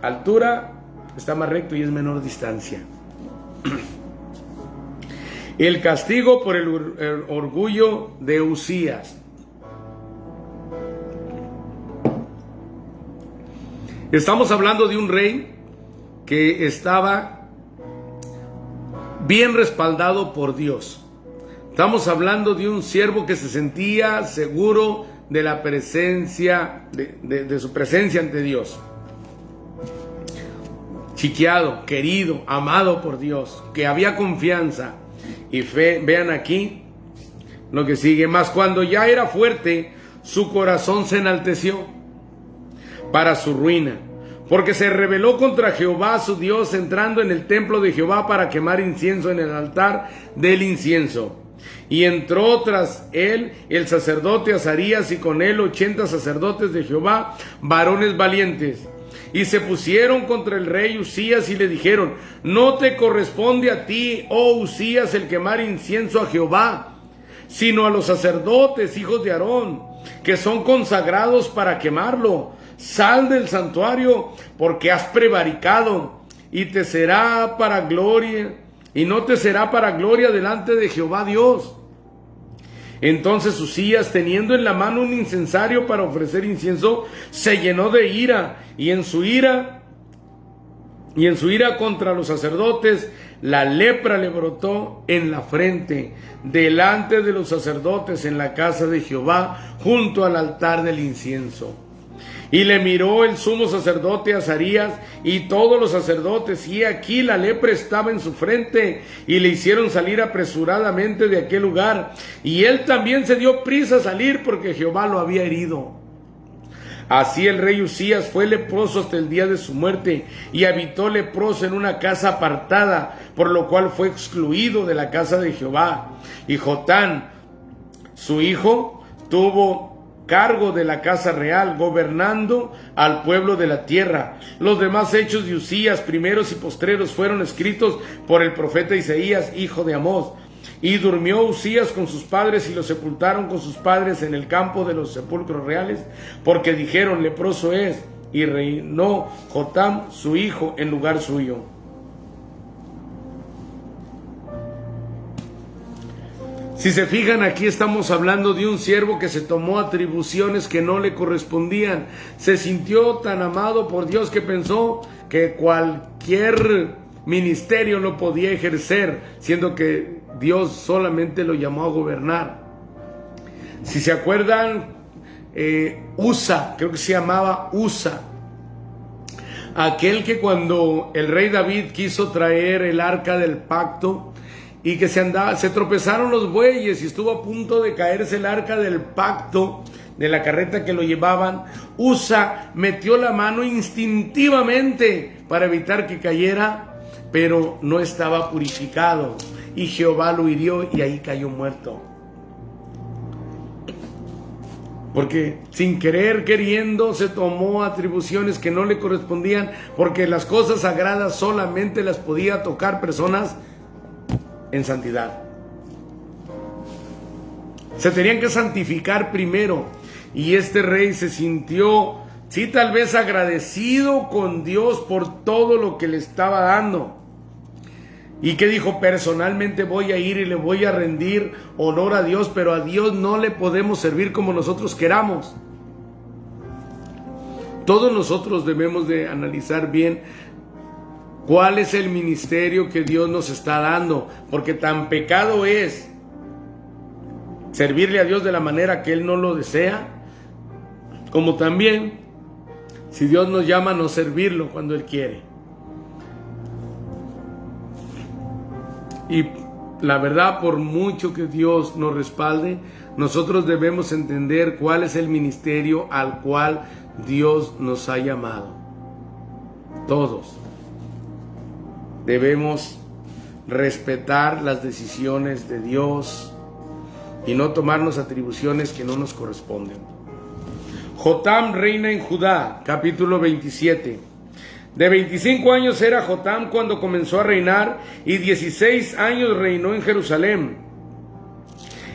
altura, está más recto y es menor distancia. El castigo por el orgullo de Uzías. Estamos hablando de un rey que estaba bien respaldado por Dios. Estamos hablando de un siervo que se sentía seguro de la presencia, de su presencia ante Dios. Chiqueado, querido, amado por Dios, que había confianza y fe. Vean aquí lo que sigue. Mas cuando ya era fuerte, su corazón se enalteció para su ruina, porque se rebeló contra Jehová su Dios, entrando en el templo de Jehová para quemar incienso en el altar del incienso. Y entró tras él el sacerdote Azarías, y con él 80 sacerdotes de Jehová, varones valientes. Y se pusieron contra el rey Uzías y le dijeron: no te corresponde a ti, oh Uzías, el quemar incienso a Jehová, sino a los sacerdotes, hijos de Aarón, que son consagrados para quemarlo. Sal del santuario, porque has prevaricado, y te será para gloria, y no te será para gloria delante de Jehová Dios. Entonces Uzías, teniendo en la mano un incensario para ofrecer incienso, se llenó de ira, y en su ira contra los sacerdotes, la lepra le brotó en la frente, delante de los sacerdotes en la casa de Jehová, junto al altar del incienso. Y le miró el sumo sacerdote Azarías y todos los sacerdotes, y aquí la lepra estaba en su frente, y le hicieron salir apresuradamente de aquel lugar. Y él también se dio prisa a salir porque Jehová lo había herido. Así el rey Usías fue leproso hasta el día de su muerte, y habitó leproso en una casa apartada, por lo cual fue excluido de la casa de Jehová. Y Jotán, su hijo, tuvo cargo de la casa real, gobernando al pueblo de la tierra. Los demás hechos de Usías, primeros y postreros, fueron escritos por el profeta Isaías, hijo de Amós. Y durmió Usías con sus padres, y lo sepultaron con sus padres en el campo de los sepulcros reales, porque dijeron: leproso es. Y reinó Jotam, su hijo, en lugar suyo. Si se fijan, aquí estamos hablando de un siervo que se tomó atribuciones que no le correspondían. Se sintió tan amado por Dios que pensó que cualquier ministerio lo podía ejercer, siendo que Dios solamente lo llamó a gobernar. Si se acuerdan, Usa, creo que se llamaba Usa, aquel que cuando el rey David quiso traer el arca del pacto, y que se tropezaron los bueyes y estuvo a punto de caerse el arca del pacto de la carreta que lo llevaban, Usa metió la mano instintivamente para evitar que cayera, pero no estaba purificado, y Jehová lo hirió y ahí cayó muerto. Porque sin querer, queriendo, se tomó atribuciones que no le correspondían, porque las cosas sagradas solamente las podía tocar personas en santidad. Se tenían que santificar primero, y este rey se sintió, sí, tal vez agradecido con Dios por todo lo que le estaba dando, y que dijo: personalmente voy a ir y le voy a rendir honor a Dios, pero a Dios no le podemos servir como nosotros queramos. Todos nosotros debemos de analizar bien ¿cuál es el ministerio que Dios nos está dando? Porque tan pecado es servirle a Dios de la manera que Él no lo desea, como también, si Dios nos llama, no servirlo cuando Él quiere. Y la verdad, por mucho que Dios nos respalde, nosotros debemos entender cuál es el ministerio al cual Dios nos ha llamado. Todos debemos respetar las decisiones de Dios y no tomarnos atribuciones que no nos corresponden. Jotam reina en Judá, capítulo 27. De 25 años era Jotam cuando comenzó a reinar, y 16 años reinó en Jerusalén.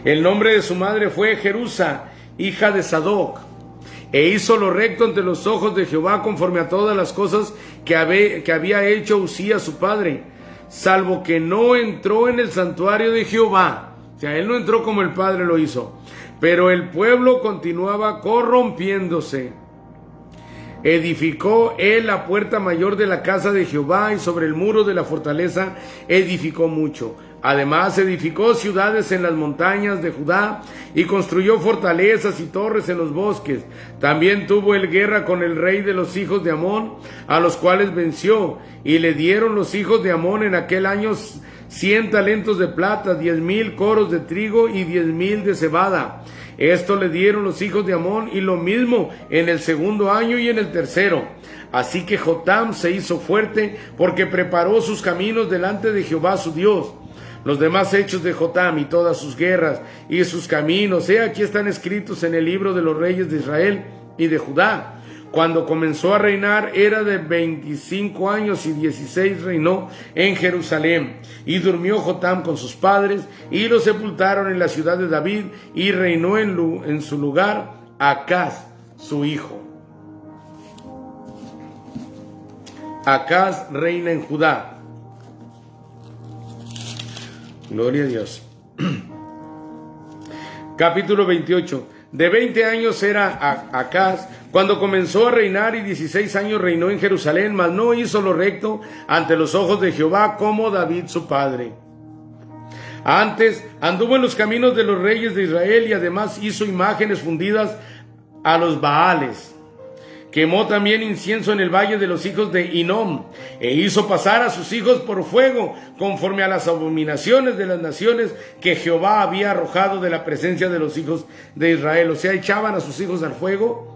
El nombre de su madre fue Jerusa, hija de Sadoc. E hizo lo recto ante los ojos de Jehová, conforme a todas las cosas que había hecho Usías su padre, salvo que no entró en el santuario de Jehová. O sea, él no entró como el padre lo hizo. Pero el pueblo continuaba corrompiéndose. Edificó él la puerta mayor de la casa de Jehová, y sobre el muro de la fortaleza edificó mucho. Además edificó ciudades en las montañas de Judá, y construyó fortalezas y torres en los bosques. También tuvo él guerra con el rey de los hijos de Amón, a los cuales venció, y le dieron los hijos de Amón en aquel año 100 talentos de plata, 10,000 coros de trigo y 10,000 de cebada. Esto le dieron los hijos de Amón, y lo mismo en el segundo año y en el tercero. Así que Jotam se hizo fuerte, porque preparó sus caminos delante de Jehová su Dios. Los demás hechos de Jotam y todas sus guerras y sus caminos, aquí están escritos en el libro de los reyes de Israel y de Judá. Cuando comenzó a reinar era de 25 años, y 16 reinó en Jerusalén. Y durmió Jotam con sus padres, y lo sepultaron en la ciudad de David, y reinó en su lugar Acaz, su hijo. Acaz reina en Judá. Gloria a Dios. Capítulo 28. De 20 años era Acaz cuando comenzó a reinar, y 16 años reinó en Jerusalén, mas no hizo lo recto ante los ojos de Jehová como David su padre. Antes anduvo en los caminos de los reyes de Israel, y además hizo imágenes fundidas a los Baales. Quemó también incienso en el valle de los hijos de Hinnom, e hizo pasar a sus hijos por fuego, conforme a las abominaciones de las naciones que Jehová había arrojado de la presencia de los hijos de Israel. O sea, echaban a sus hijos al fuego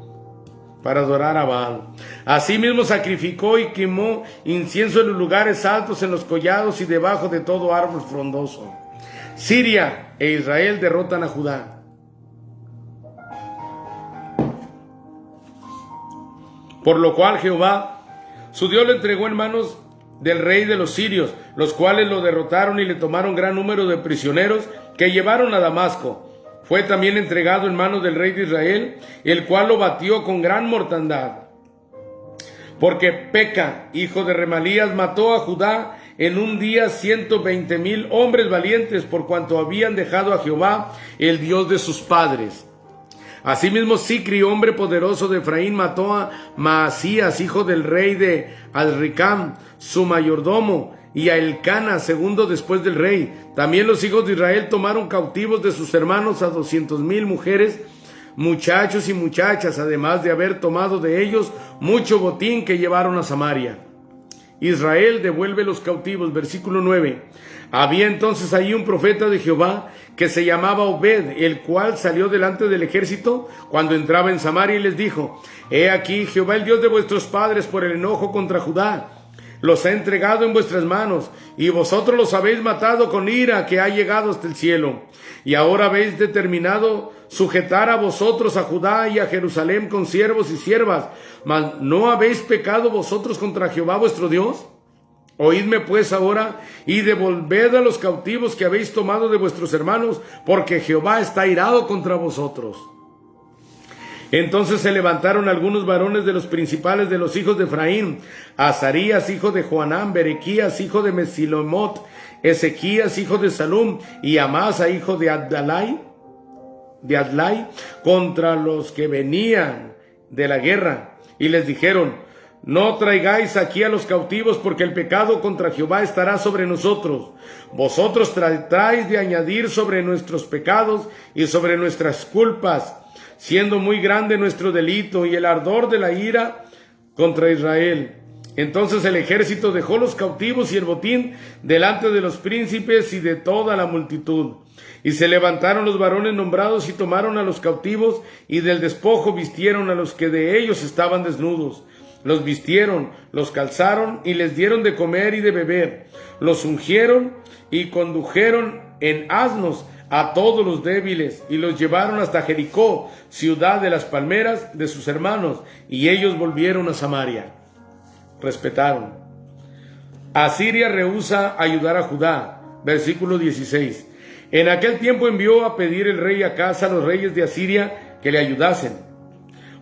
para adorar a Baal. Asimismo sacrificó y quemó incienso en los lugares altos, en los collados y debajo de todo árbol frondoso. Siria e Israel derrotan a Judá. Por lo cual Jehová, su Dios, lo entregó en manos del rey de los sirios, los cuales lo derrotaron y le tomaron gran número de prisioneros que llevaron a Damasco. Fue también entregado en manos del rey de Israel, el cual lo batió con gran mortandad. Porque Peca, hijo de Remalías, mató a Judá en un día 120,000 hombres valientes, por cuanto habían dejado a Jehová, el Dios de sus padres. Asimismo, Sicri, hombre poderoso de Efraín, mató a Maasías, hijo del rey de Alricam, su mayordomo, y a Elcana, segundo después del rey. También los hijos de Israel tomaron cautivos de sus hermanos a 200,000 mujeres, muchachos y muchachas, además de haber tomado de ellos mucho botín que llevaron a Samaria. Israel devuelve los cautivos. Versículo 9. Había entonces allí un profeta de Jehová que se llamaba Obed, el cual salió delante del ejército cuando entraba en Samaria y les dijo: He aquí, Jehová, el Dios de vuestros padres, por el enojo contra Judá, los ha entregado en vuestras manos, y vosotros los habéis matado con ira que ha llegado hasta el cielo. Y ahora habéis determinado sujetar a vosotros a Judá y a Jerusalén con siervos y siervas, mas ¿no habéis pecado vosotros contra Jehová vuestro Dios? Oídme pues ahora y devolved a los cautivos que habéis tomado de vuestros hermanos, porque Jehová está airado contra vosotros. Entonces se levantaron algunos varones de los principales de los hijos de Efraín: Azarías, hijo de Joanán; Berequías, hijo de Mesilomot; Ezequías, hijo de Salum; y Amasa, hijo de Adlai, contra los que venían de la guerra, y les dijeron: No traigáis aquí a los cautivos, porque el pecado contra Jehová estará sobre nosotros. Vosotros tratáis de añadir sobre nuestros pecados y sobre nuestras culpas, siendo muy grande nuestro delito y el ardor de la ira contra Israel. Entonces el ejército dejó los cautivos y el botín delante de los príncipes y de toda la multitud. Y se levantaron los varones nombrados y tomaron a los cautivos, y del despojo vistieron a los que de ellos estaban desnudos. Los vistieron, los calzaron y les dieron de comer y de beber. Los ungieron y condujeron en asnos a todos los débiles, y los llevaron hasta Jericó, ciudad de las palmeras de sus hermanos, y ellos volvieron a Samaria. Respetaron. Asiria rehúsa ayudar a Judá. Versículo 16. En aquel tiempo envió a pedir el rey Acaz a los reyes de Asiria que le ayudasen,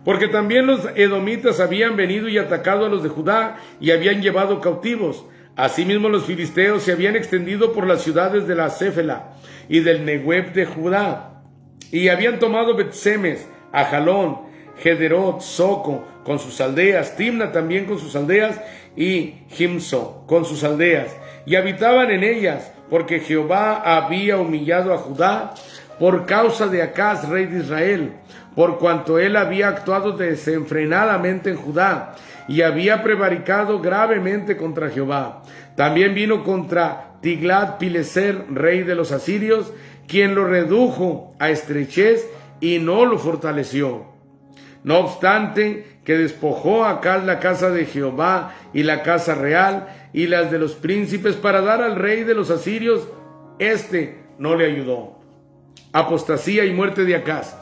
porque también los edomitas habían venido y atacado a los de Judá y habían llevado cautivos. Asimismo los filisteos se habían extendido por las ciudades de la Céfela y del Negueb de Judá, y habían tomado Bet-Semes, Ajalón, Gederot, Soco con sus aldeas, Timna también con sus aldeas, y Gimso con sus aldeas, y habitaban en ellas, porque Jehová había humillado a Judá por causa de Acaz, rey de Israel, por cuanto él había actuado desenfrenadamente en Judá, y había prevaricado gravemente contra Jehová. También vino contra Tiglat-Pileser, rey de los asirios, quien lo redujo a estrechez y no lo fortaleció. No obstante, que despojó a Acaz la casa de Jehová y la casa real y las de los príncipes para dar al rey de los asirios, no le ayudó. Apostasía y muerte de Acaz.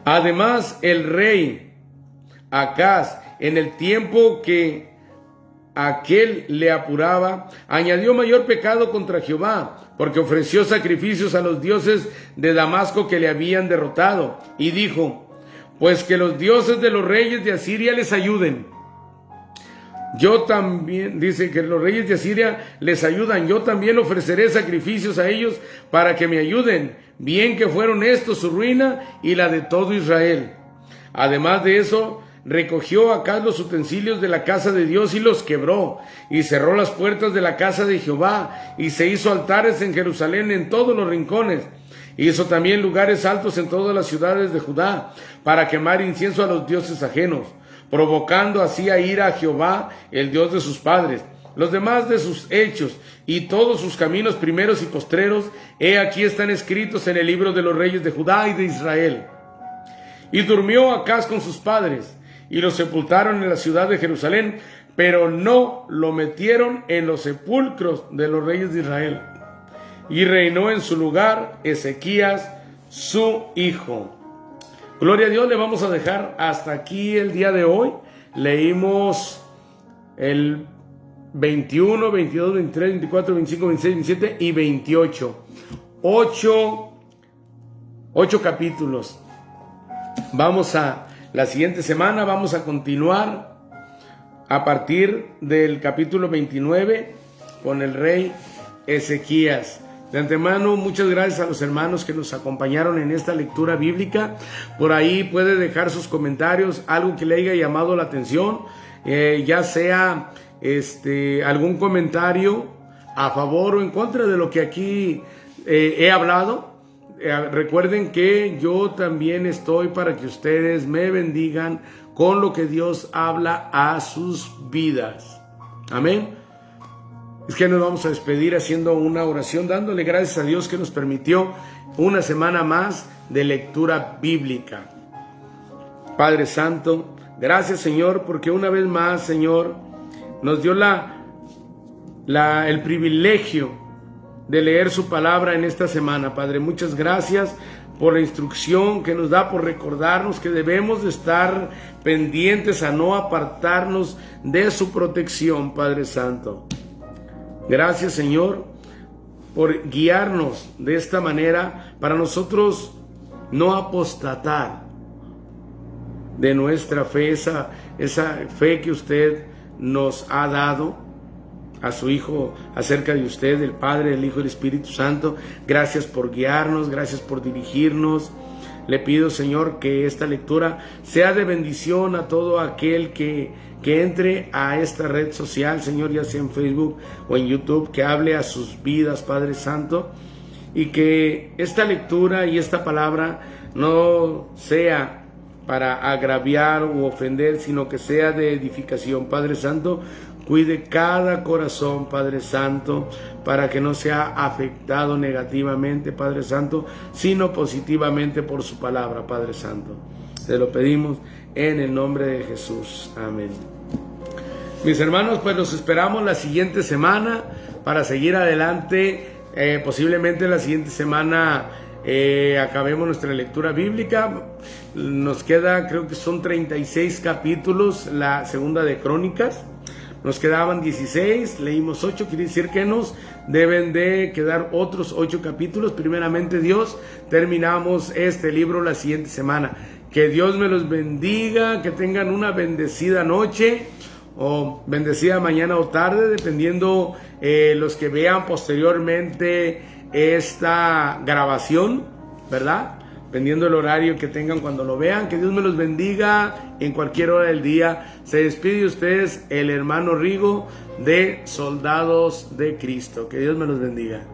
Además, el rey Acaz, en el tiempo que aquel le apuraba, añadió mayor pecado contra Jehová, porque ofreció sacrificios a los dioses de Damasco que le habían derrotado, y dijo: pues que los dioses de los reyes de Asiria les ayuden. Yo también, dice que los reyes de Asiria les ayudan, yo también ofreceré sacrificios a ellos para que me ayuden, bien que fueron estos su ruina y la de todo Israel. Además de eso, recogió Acaz los utensilios de la casa de Dios y los quebró, y cerró las puertas de la casa de Jehová, y se hizo altares en Jerusalén en todos los rincones, Hizo también lugares altos en todas las ciudades de Judá, para quemar incienso a los dioses ajenos, provocando así a ira a Jehová, el Dios de sus padres. Los demás de sus hechos y todos sus caminos primeros y postreros, he aquí están escritos en el libro de los reyes de Judá y de Israel. Y durmió Acaz con sus padres, y lo sepultaron en la ciudad de Jerusalén, pero no lo metieron en los sepulcros de los reyes de Israel. Y reinó en su lugar Ezequías, su hijo. Gloria a Dios, le vamos a dejar hasta aquí el día de hoy. Leímos el 21, 22, 23, 24, 25, 26, 27 y 28. 8 capítulos. Vamos a la siguiente semana, vamos a continuar a partir del capítulo 29 con el rey Ezequías. De antemano, muchas gracias a los hermanos que nos acompañaron en esta lectura bíblica. Por ahí puede dejar sus comentarios, algo que le haya llamado la atención, ya sea algún comentario a favor o en contra de lo que aquí he hablado. Recuerden que yo también estoy para que ustedes me bendigan con lo que Dios habla a sus vidas. Amén. Es que nos vamos a despedir haciendo una oración, dándole gracias a Dios que nos permitió una semana más de lectura bíblica. Padre Santo, gracias, Señor, porque una vez más, Señor, nos dio el privilegio de leer su palabra en esta semana. Padre, muchas gracias por la instrucción que nos da, por recordarnos que debemos de estar pendientes a no apartarnos de su protección, Padre Santo. Gracias, Señor, por guiarnos de esta manera para nosotros no apostatar de nuestra fe, esa fe que usted nos ha dado a su Hijo, acerca de usted, el Padre, el Hijo y el Espíritu Santo. Gracias por guiarnos, gracias por dirigirnos. Le pido, Señor, que esta lectura sea de bendición a todo aquel que entre a esta red social, Señor, ya sea en Facebook o en YouTube, que hable a sus vidas, Padre Santo, y que esta lectura y esta palabra no sea para agraviar u ofender, sino que sea de edificación. Padre Santo, cuide cada corazón, Padre Santo, para que no sea afectado negativamente, Padre Santo, sino positivamente por su palabra, Padre Santo. Te lo pedimos en el nombre de Jesús. Amén. Mis hermanos, pues los esperamos la siguiente semana para seguir adelante. Posiblemente la siguiente semana acabemos nuestra lectura bíblica. Nos queda, creo que son 36 capítulos, la segunda de Crónicas. Nos quedaban 16, leímos 8, quiere decir que nos deben de quedar otros 8 capítulos. Primeramente Dios, terminamos este libro la siguiente semana. Que Dios me los bendiga, que tengan una bendecida noche o bendecida mañana o tarde, dependiendo los que vean posteriormente esta grabación, ¿verdad? Dependiendo del horario que tengan cuando lo vean. Que Dios me los bendiga en cualquier hora del día. Se despide de ustedes el hermano Rigo de Soldados de Cristo. Que Dios me los bendiga.